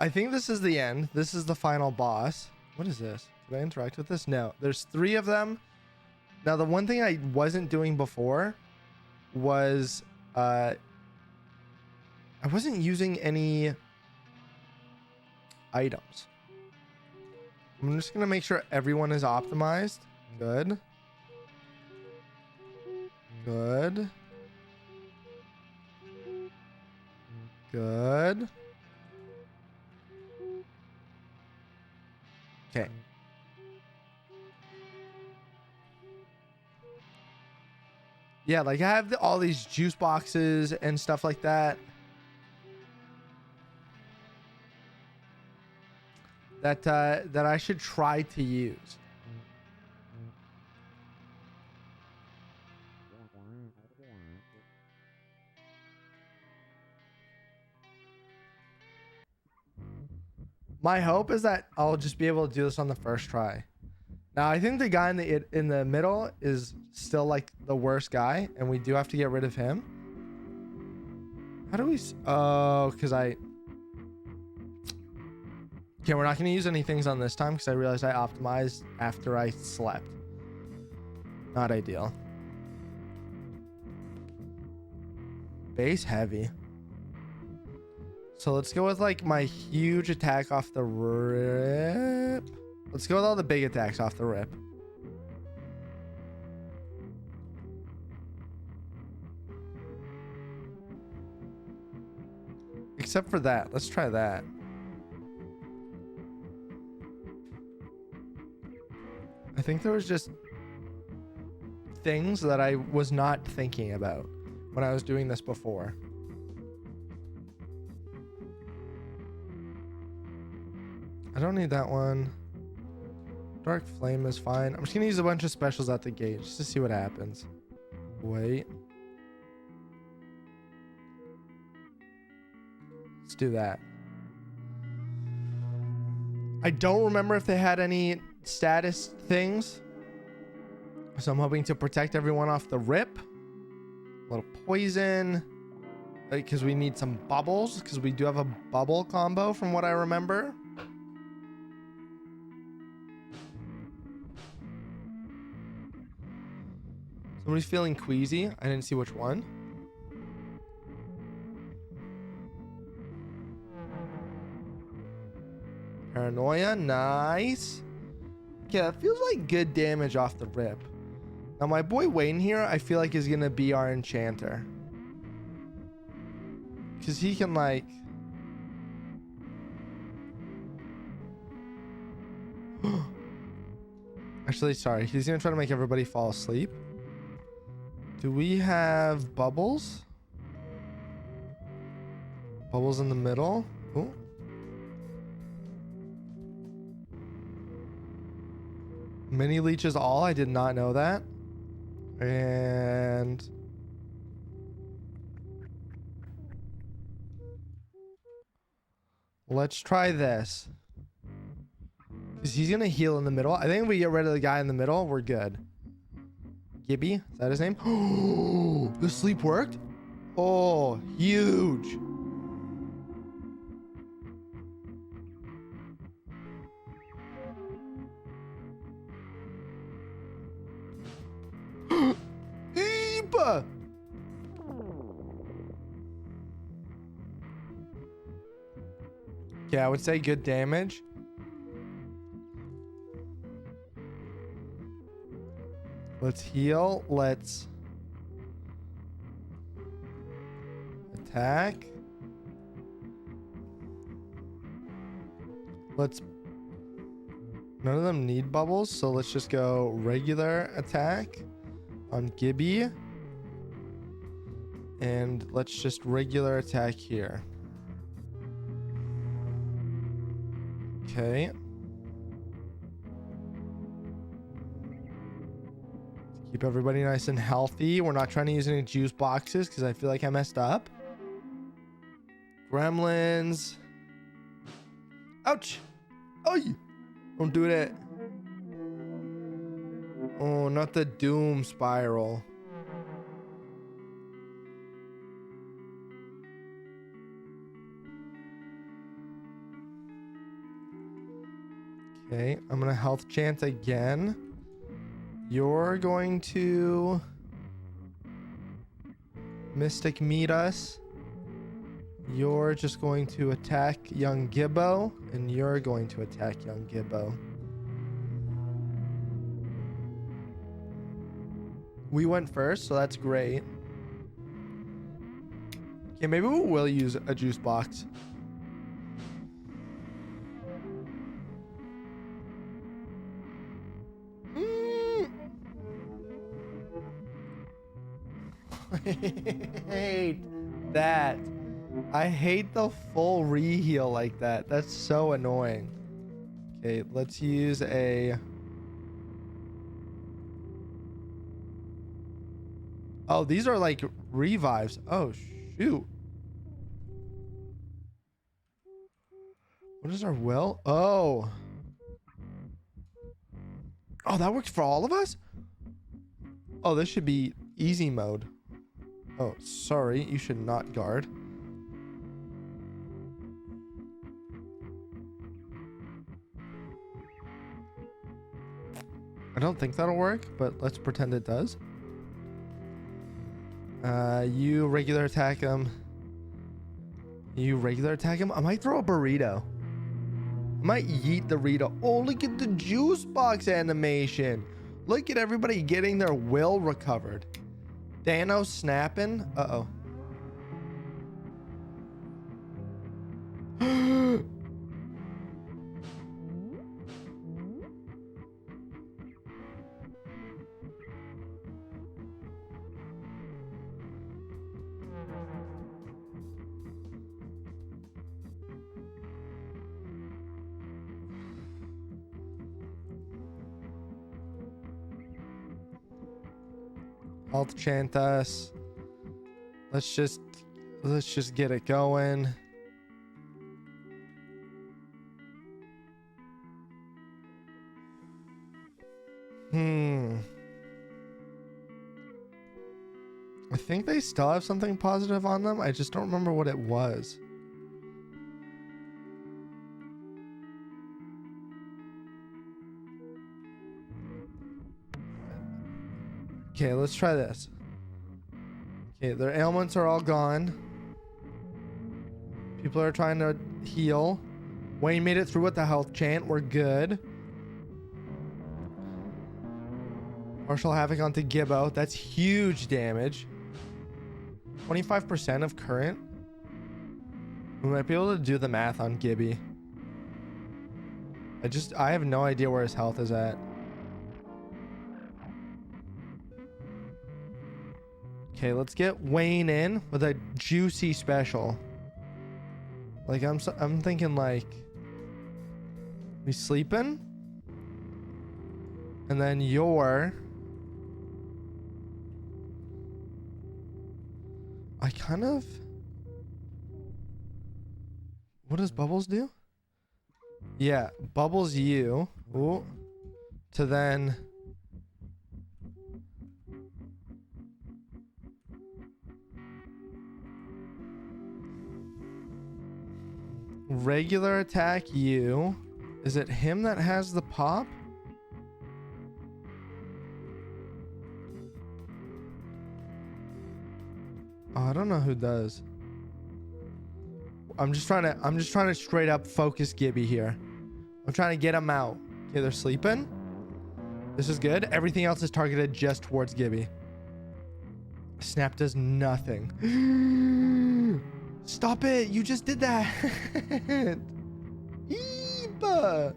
I think this is the end. This is the final boss. What is this? Can I interact with this? No. There's 3 of them. Now, the one thing I wasn't doing before was I wasn't using any items. I'm just gonna make sure everyone is optimized. Good. Good. Good. Okay. Yeah, like I have all these juice boxes and stuff like that. That I should try to use. My hope is that I'll just be able to do this on the first try. Now, I think the guy in the middle is still like the worst guy, and we do have to get rid of him. How do we? Oh, because I. Okay, we're not going to use any things on this time because I realized I optimized after I slept. Not ideal. Base heavy. So let's go with like my huge attack off the rip. Let's go with all the big attacks off the rip. Except for that. Let's try that. I think there was just things that I was not thinking about when I was doing this before. I don't need that one. Dark Flame is fine. I'm just gonna use a bunch of specials at the gate just to see what happens. Wait. Let's do that. I don't remember if they had any status things. So I'm hoping to protect everyone off the rip. A little poison. Because we need some bubbles. Because we do have a bubble combo from what I remember. Somebody's feeling queasy. I didn't see which one. Paranoia. Nice. Okay, that feels like good damage off the rip. Now, my boy Wayne here, I feel like is going to be our enchanter. Because he can, like... Actually, sorry. He's going to try to make everybody fall asleep. Do we have bubbles? Bubbles in the middle. Ooh. Mini leeches all. I did not know that. And let's try this. Because he's going to heal in the middle. I think if we get rid of the guy in the middle, we're good. Gibby, is that his name? Oh, the sleep worked? Oh, huge. Eepa! Okay, I would say good damage. Let's heal. Let's attack. Let's... None of them need bubbles, so let's just go regular attack on Gibby. And let's just regular attack here. Okay. Keep everybody nice and healthy. We're not trying to use any juice boxes because I feel like I messed up. Gremlins. Ouch. Oh, don't do that. Oh, not the doom spiral. Okay, I'm gonna health chant again. You're going to Mystic meet us. You're just going to attack young Gibbo, and you're going to attack young Gibbo. We went first, so that's great. Okay, maybe we will use a juice box. I hate that. I hate the full re-heal like that. That's so annoying. Okay, let's use a... Oh, these are like revives. Oh, shoot. What is our will? Oh. Oh, that works for all of us? Oh, this should be easy mode. Oh, sorry. You should not guard. I don't think that'll work, but let's pretend it does. You regular attack him. You regular attack him. I might throw a burrito. I might yeet the burrito. Oh, look at the juice box animation. Look at everybody getting their will recovered. Dano snapping. Uh-oh. Health chant us. Let's just get it going. I think they still have something positive on them. I just don't remember what it was. Okay, let's try this. Okay, their ailments are all gone. People are trying to heal. Wayne made it through with the health chant. We're good. Partial havoc onto Gibbo. That's huge damage. 25% of current. We might be able to do the math on Gibby. I have no idea where his health is at. Okay, let's get Wayne in with a juicy special. Like I'm thinking like we sleeping, and then you're. I kind of. What does Bubbles do? Yeah, Bubbles you. Ooh, to then. Regular attack you. Is it him that has the pop? Oh, I don't know who does. I'm just trying to straight up focus Gibby here. I'm trying to get him out. Okay, they're sleeping. This is good. Everything else is targeted just towards Gibby. Snap does nothing. Stop it! You just did that! Eepa!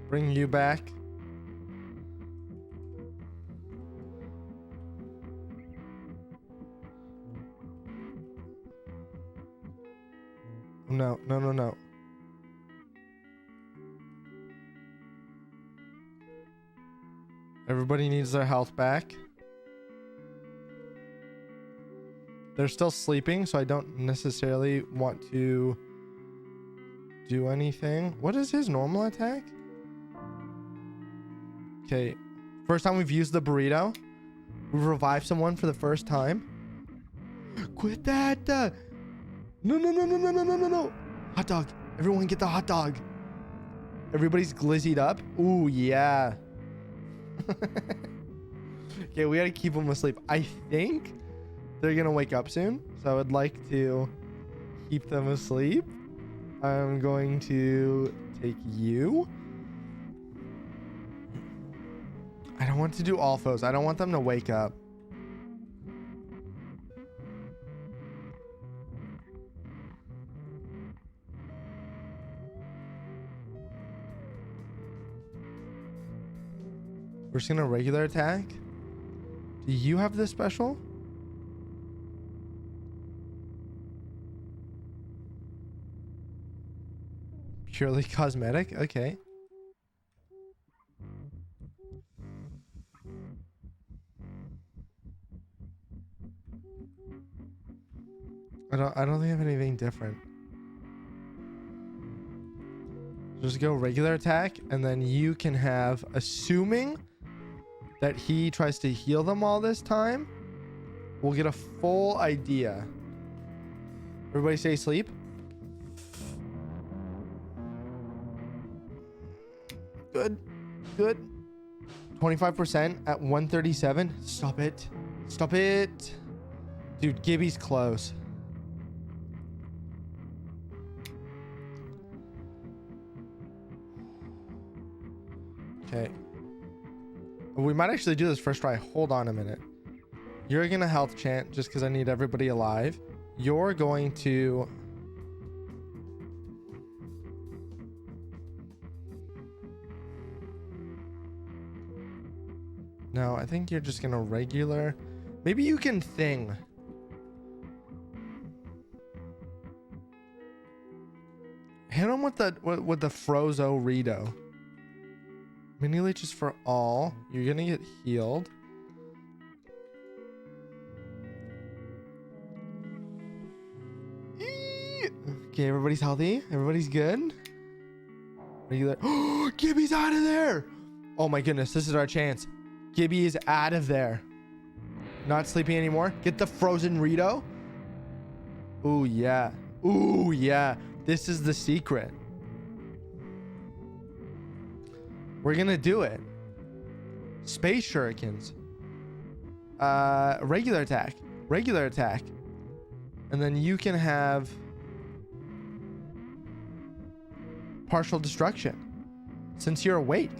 Bring you back. No, no, no, no. Everybody needs their health back. They're still sleeping, so I don't necessarily want to do anything. What is his normal attack? Okay. First time we've used the burrito. We've revived someone for the first time. Quit that. No, no, no, no, no, no, no, no, no. Hot dog. Everyone get the hot dog. Everybody's glizzied up. Ooh, yeah. Okay, we gotta keep them asleep. I think they're gonna wake up soon, so I would like to keep them asleep. I'm going to take you. I don't want to do all foes. I don't want them to wake up. We're just gonna regular attack. Do you have this special? Purely cosmetic? Okay. I don't think I have anything different. Just go regular attack, and then you can have, assuming that he tries to heal them all this time, we'll get a full idea. Everybody stay asleep. Good. Good. 25% at 137. Stop it. Stop it. Dude, Gibby's close. Okay. We might actually do this first try. Hold on a minute. You're gonna health chant just because I need everybody alive. You're going to... No, I think you're just gonna regular. Maybe you can thing. Hit him with the Frozo Rito. Mini leeches for all. You're gonna get healed. Okay, everybody's healthy. Everybody's good. Regular. Oh, Gibby's out of there. Oh my goodness, this is our chance. Gibby is out of there. Not sleeping anymore. Get the frozen Rito. Ooh, yeah. Ooh, yeah. This is the secret. We're gonna do it. Space shurikens. Regular attack. Regular attack. And then you can have partial destruction since you're awake.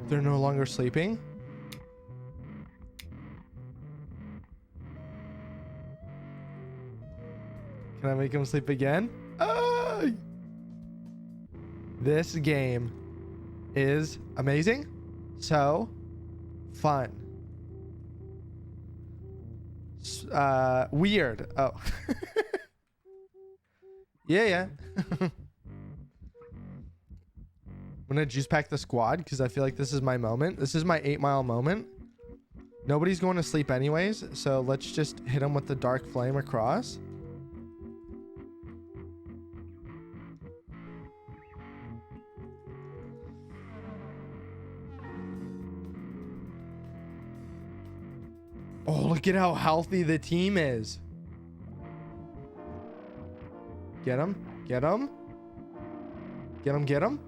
They're no longer sleeping. Can I make him sleep again? Ah! This game is amazing. So fun. Weird. Oh. Yeah. I'm gonna juice pack the squad because I feel like this is my moment. This is my 8 Mile moment. Nobody's going to sleep anyways, so let's just hit them with the dark flame across. Oh, look at how healthy the team is. Get him. Get him. Get him. Get him.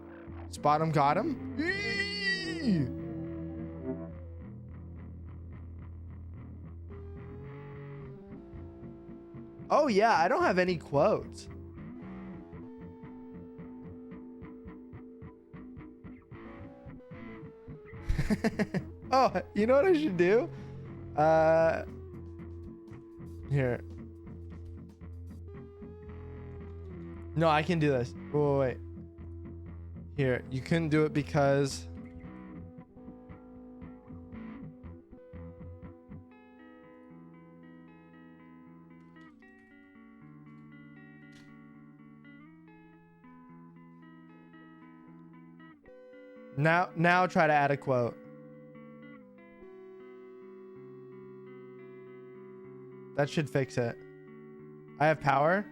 Spot him. Got him. Eee! Oh, yeah. I don't have any quotes. Oh, you know what I should do? Here. No, I can do this. Oh, wait. Here, you couldn't do it because Now try to add a quote. That should fix it. I have power.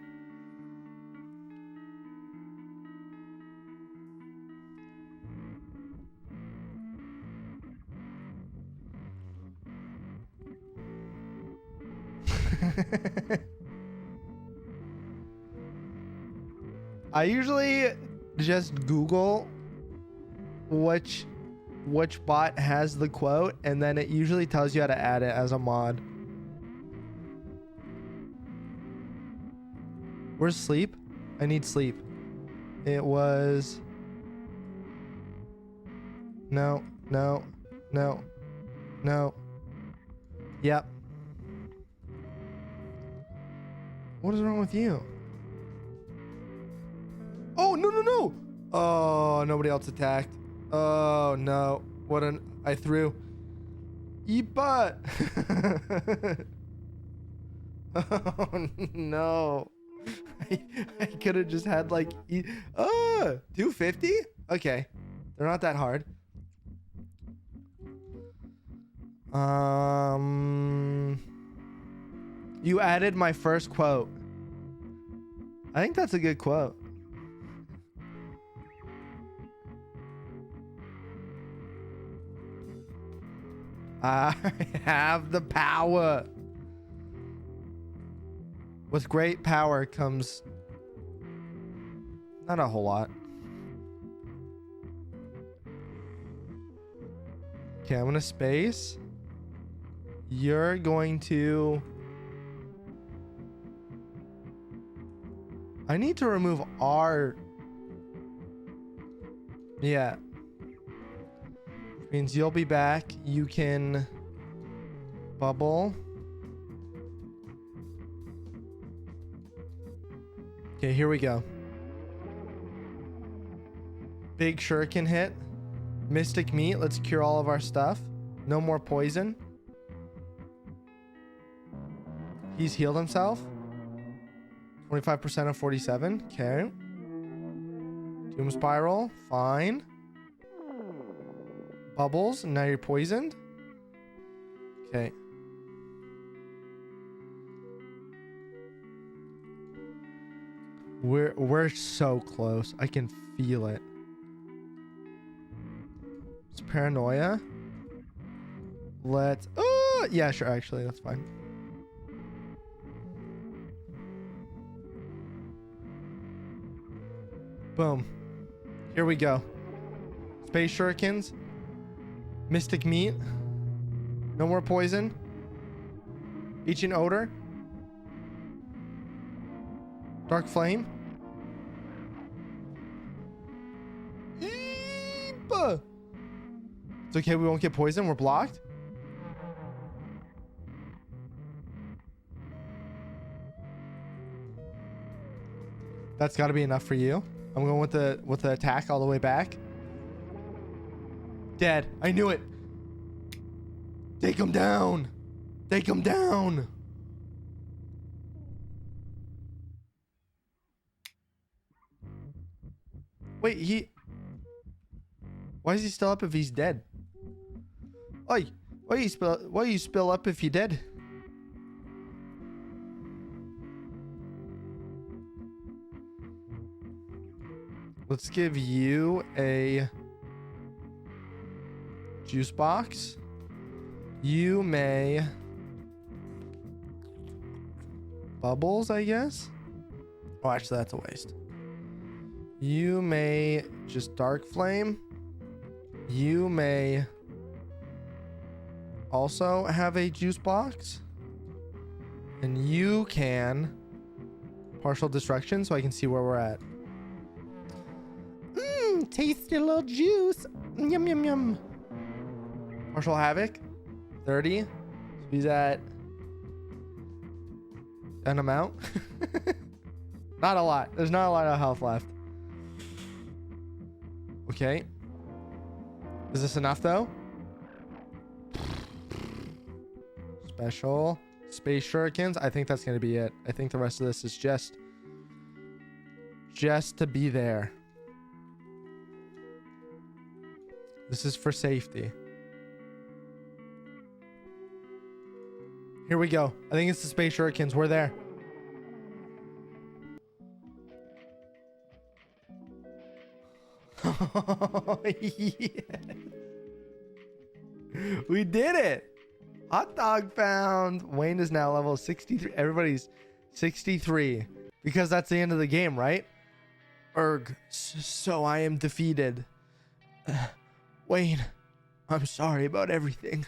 I usually just Google which bot has the quote, and then it usually tells you how to add it as a mod. Where's sleep? I need sleep. It was no. Yep. What is wrong with you? Oh, no. Oh, nobody else attacked. Oh, no. I threw. Eat butt. Oh, no. I could have just had like, 250? Okay. They're not that hard. You added my first quote. I think that's a good quote. I have the power. With great power comes not a whole lot. Okay, I'm gonna space. You're going to... I need to remove R. Yeah. Means you'll be back. You can bubble. Okay, here we go. Big shuriken hit. Mystic meat. Let's cure all of our stuff. No more poison. He's healed himself. 25% of 47. Okay. Doom spiral. Fine. Bubbles. Now you're poisoned. Okay. We're so close. I can feel it. It's paranoia. Let's... Oh, yeah, sure. Actually, that's fine. Boom. Here we go. Space shurikens. Mystic meat. No more poison. Ancient odor. Dark flame. Eep. It's okay, we won't get poisoned. We're blocked. That's got to be enough for you. I'm going with the attack all the way back. Dead. I knew it. Take him down. Take him down. Wait, why is he still up if he's dead? Oi, why you spill up if you're dead? Let's give you a juice box. You may bubbles, I guess. Oh, actually, that's a waste. You may just dark flame. You may also have a juice box. And you can partial destruction so I can see where we're at. Tasty little juice. Yum, yum, yum. Partial havoc. 30. So he's at an amount. Not a lot. There's not a lot of health left. Okay. Is this enough though? Special. Space shurikens. I think that's going to be it. I think the rest of this is just to be there. This is for safety. Here we go. I think it's the space shurikens. We're there. Oh, yeah. We did it. Hot dog found. Wayne is now level 63. Everybody's 63 because that's the end of the game, right? Erg. So I am defeated. Wayne, I'm sorry about everything.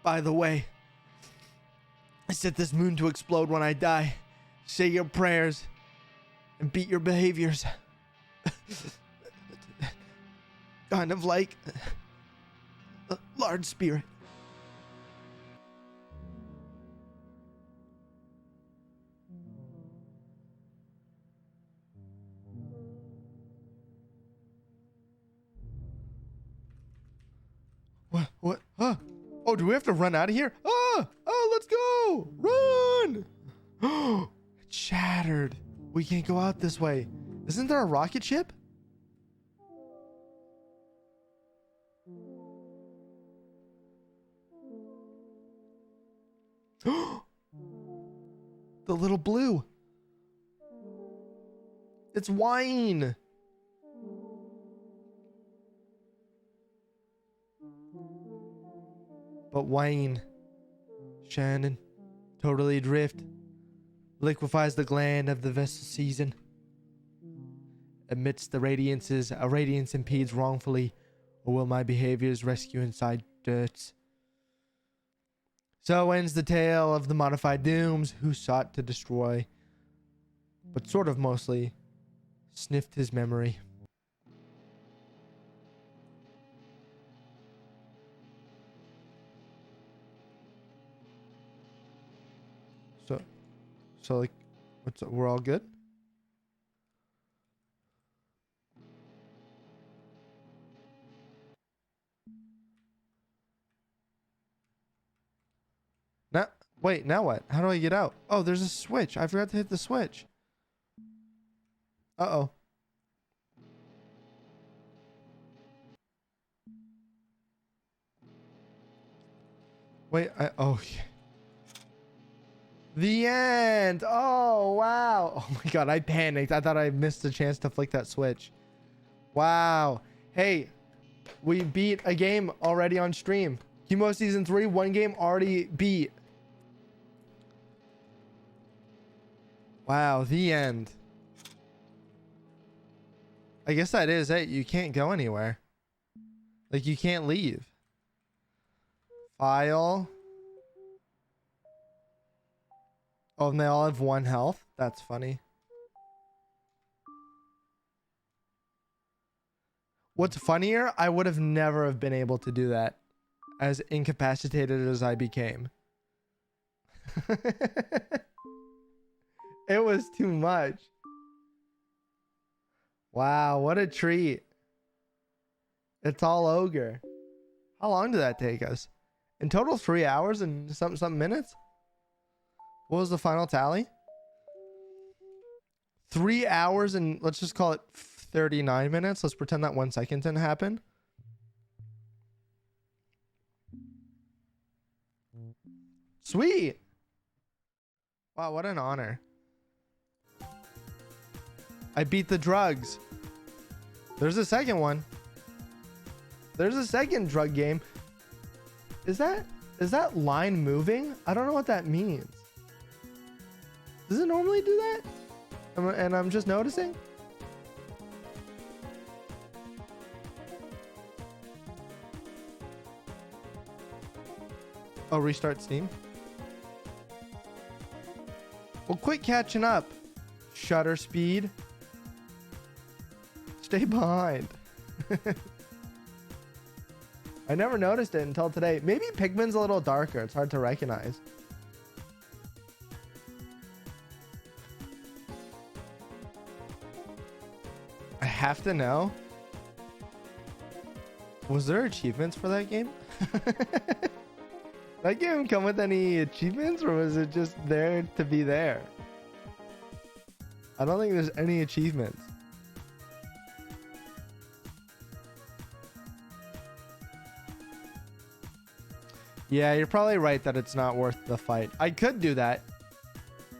By the way, I set this moon to explode when I die. Say your prayers and beat your behaviors. Kind of like a large spirit. What? Huh? Oh, do we have to run out of here? Oh, let's go. Run. Oh, it's shattered. We can't go out this way. Isn't there a rocket ship? The little blue. It's wine. But Wayne, Shannon, totally adrift, liquefies the gland of the vessel season. Amidst the radiances, a radiance impedes wrongfully, or will my behaviors rescue inside dirt? So ends the tale of the modified dooms who sought to destroy, but sort of mostly sniffed his memory. So like, we're all good? Now, wait, now what? How do I get out? Oh, there's a switch. I forgot to hit the switch. Uh-oh. Wait, oh, yeah. The end. Oh, wow. Oh my God, I panicked. I thought I missed a chance to flick that switch. Wow. Hey, we beat a game already on stream. Chemo Season 3, one game already beat. Wow, the end. I guess that is it. You can't go anywhere. Like, you can't leave. File. Oh, and they all have 1 health? That's funny. What's funnier, I would have never have been able to do that. As incapacitated as I became. It was too much. Wow, what a treat. It's all ogre. How long did that take us? In total, 3 hours and something minutes? What was the final tally? 3 hours and let's just call it 39 minutes. Let's pretend that 1 second didn't happen. Sweet. Wow, what an honor. I beat the drugs. There's a second one. There's a second drug game. Is that line moving? I don't know what that means. Does it normally do that? And I'm just noticing? Oh, restart Steam. Well, quit catching up. Shutter speed. Stay behind. I never noticed it until today. Maybe Pikmin's a little darker. It's hard to recognize. I have to know. Was there achievements for that game? That game come with any achievements, or was it just there to be there? I don't think there's any achievements. Yeah, you're probably right that it's not worth the fight. I could do that,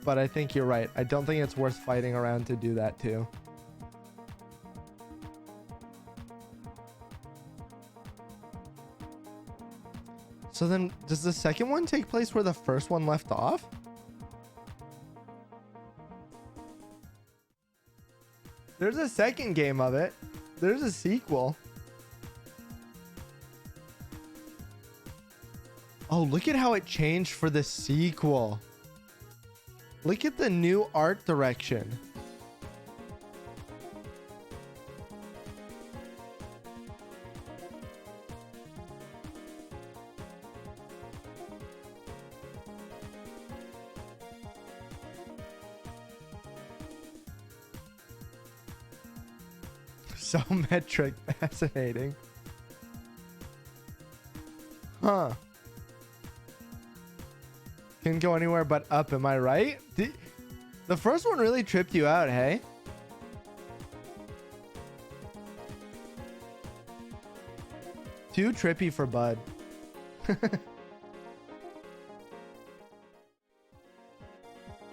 but I think you're right. I don't think it's worth fighting around to do that too. So then, does the second one take place where the first one left off? There's a second game of it. There's a sequel. Oh, look at how it changed for the sequel. Look at the new art direction. So metric, fascinating. Huh. Can go anywhere but up, am I right? The first one really tripped you out, hey? Too trippy for Bud.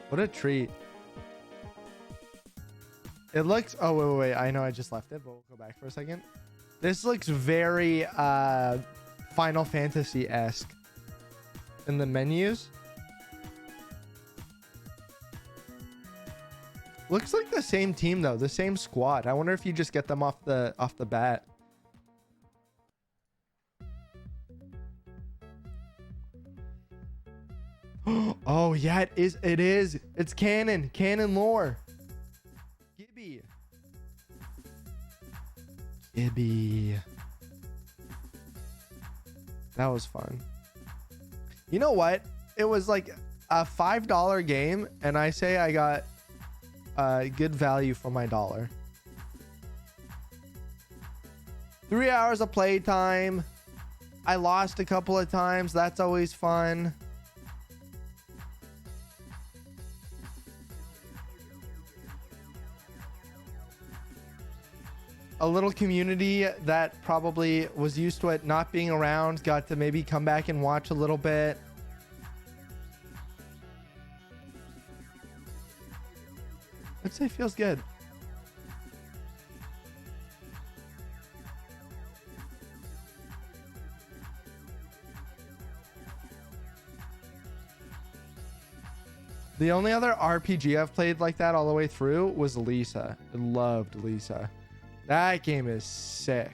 What a treat. It looks, oh wait, I know I just left it, but we'll go back for a second. This looks very Final Fantasy-esque in the menus. Looks like the same team though, the same squad. I wonder if you just get them off the bat. Oh yeah, it is. It's canon lore. Gibby. That was fun. You know what? It was like a $5 game, and I say I got good value for my dollar. 3 hours of playtime. I lost a couple of times. That's always fun. A little community that probably was used to it not being around got to maybe come back and watch a little bit. I'd say feels good. The only other RPG I've played like that all the way through was Lisa. I loved Lisa. That game is sick.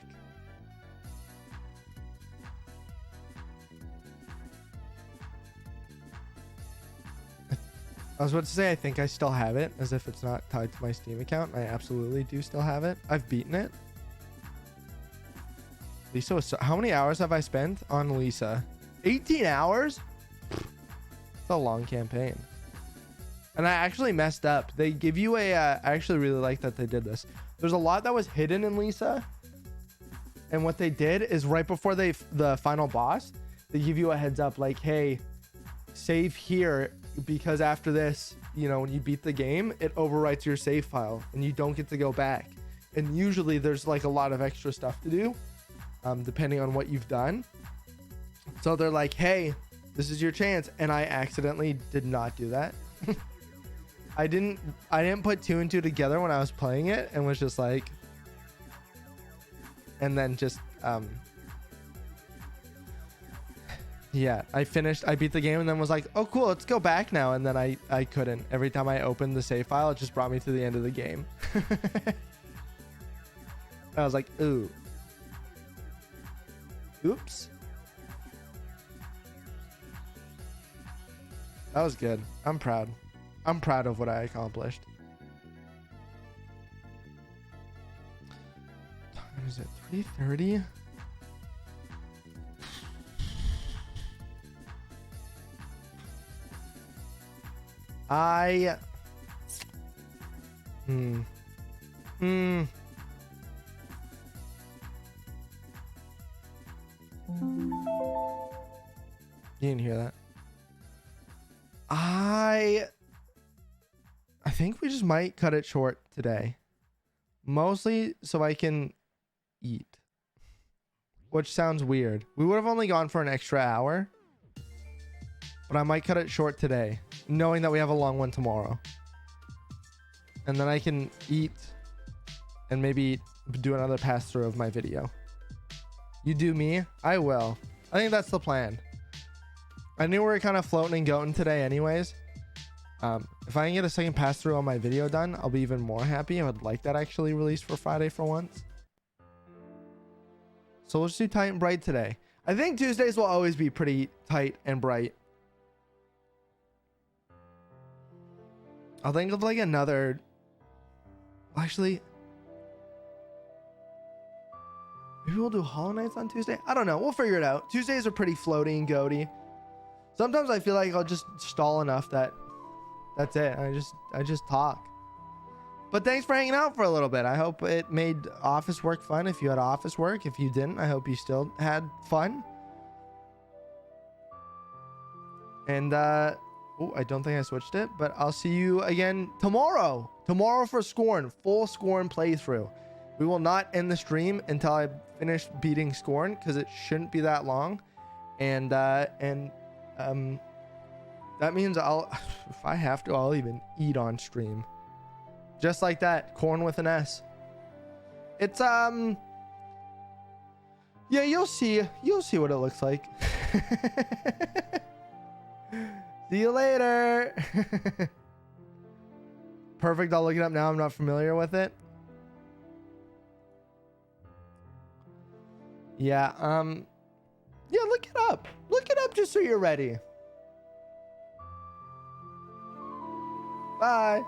I was about to say, I think I still have it, as if it's not tied to my Steam account. I absolutely do still have it. I've beaten it. Lisa was how many hours have I spent on Lisa? 18 hours? It's a long campaign. And I actually messed up. They give you a, I actually really like that they did this. There's a lot that was hidden in Lisa. And what they did is right before the final boss, they give you a heads up like, hey, save here, because after this, you know, when you beat the game, it overwrites your save file and you don't get to go back. And usually there's like a lot of extra stuff to do, depending on what you've done. So they're like, hey, this is your chance. And I accidentally did not do that. I didn't put two and two together when I was playing it, and was just like, and then just yeah, I beat the game and then was like, oh cool, let's go back now. And then I couldn't. Every time I opened the save file, it just brought me to the end of the game. I was like, ooh, oops. That was good. I'm proud of what I accomplished. What is it, 3:30? You didn't hear that? I think we just might cut it short today. Mostly so I can eat. Which sounds weird. We would have only gone for an extra hour. But I might cut it short today, knowing that we have a long one tomorrow. And then I can eat and maybe do another pass through of my video. You do me, I will. I think that's the plan. I knew we were kind of floating and going today anyways. If I can get a second pass through on my video done, I'll be even more happy. I would like that actually released for Friday for once. So we'll just do tight and bright today. I think Tuesdays will always be pretty tight and bright. I'll think of like another. Actually, maybe we'll do Hollow Knights on Tuesday. I don't know. We'll figure it out. Tuesdays are pretty floaty and goaty. Sometimes I feel like I'll just stall enough that that's it. I just talk. But thanks for hanging out for a little bit. I hope it made office work fun. If you had office work, if you didn't, I hope you still had fun. And oh, I don't think I switched it, but I'll see you again tomorrow. Tomorrow for Scorn, full Scorn playthrough. We will not end the stream until I finish beating Scorn because it shouldn't be that long. And that means if I have to, I'll even eat on stream. Just like that, corn with an S. It's yeah, you'll see what it looks like. See you later. Perfect. I'll look it up now. I'm not familiar with it. Yeah. Yeah, look it up. Look it up just so you're ready. Bye.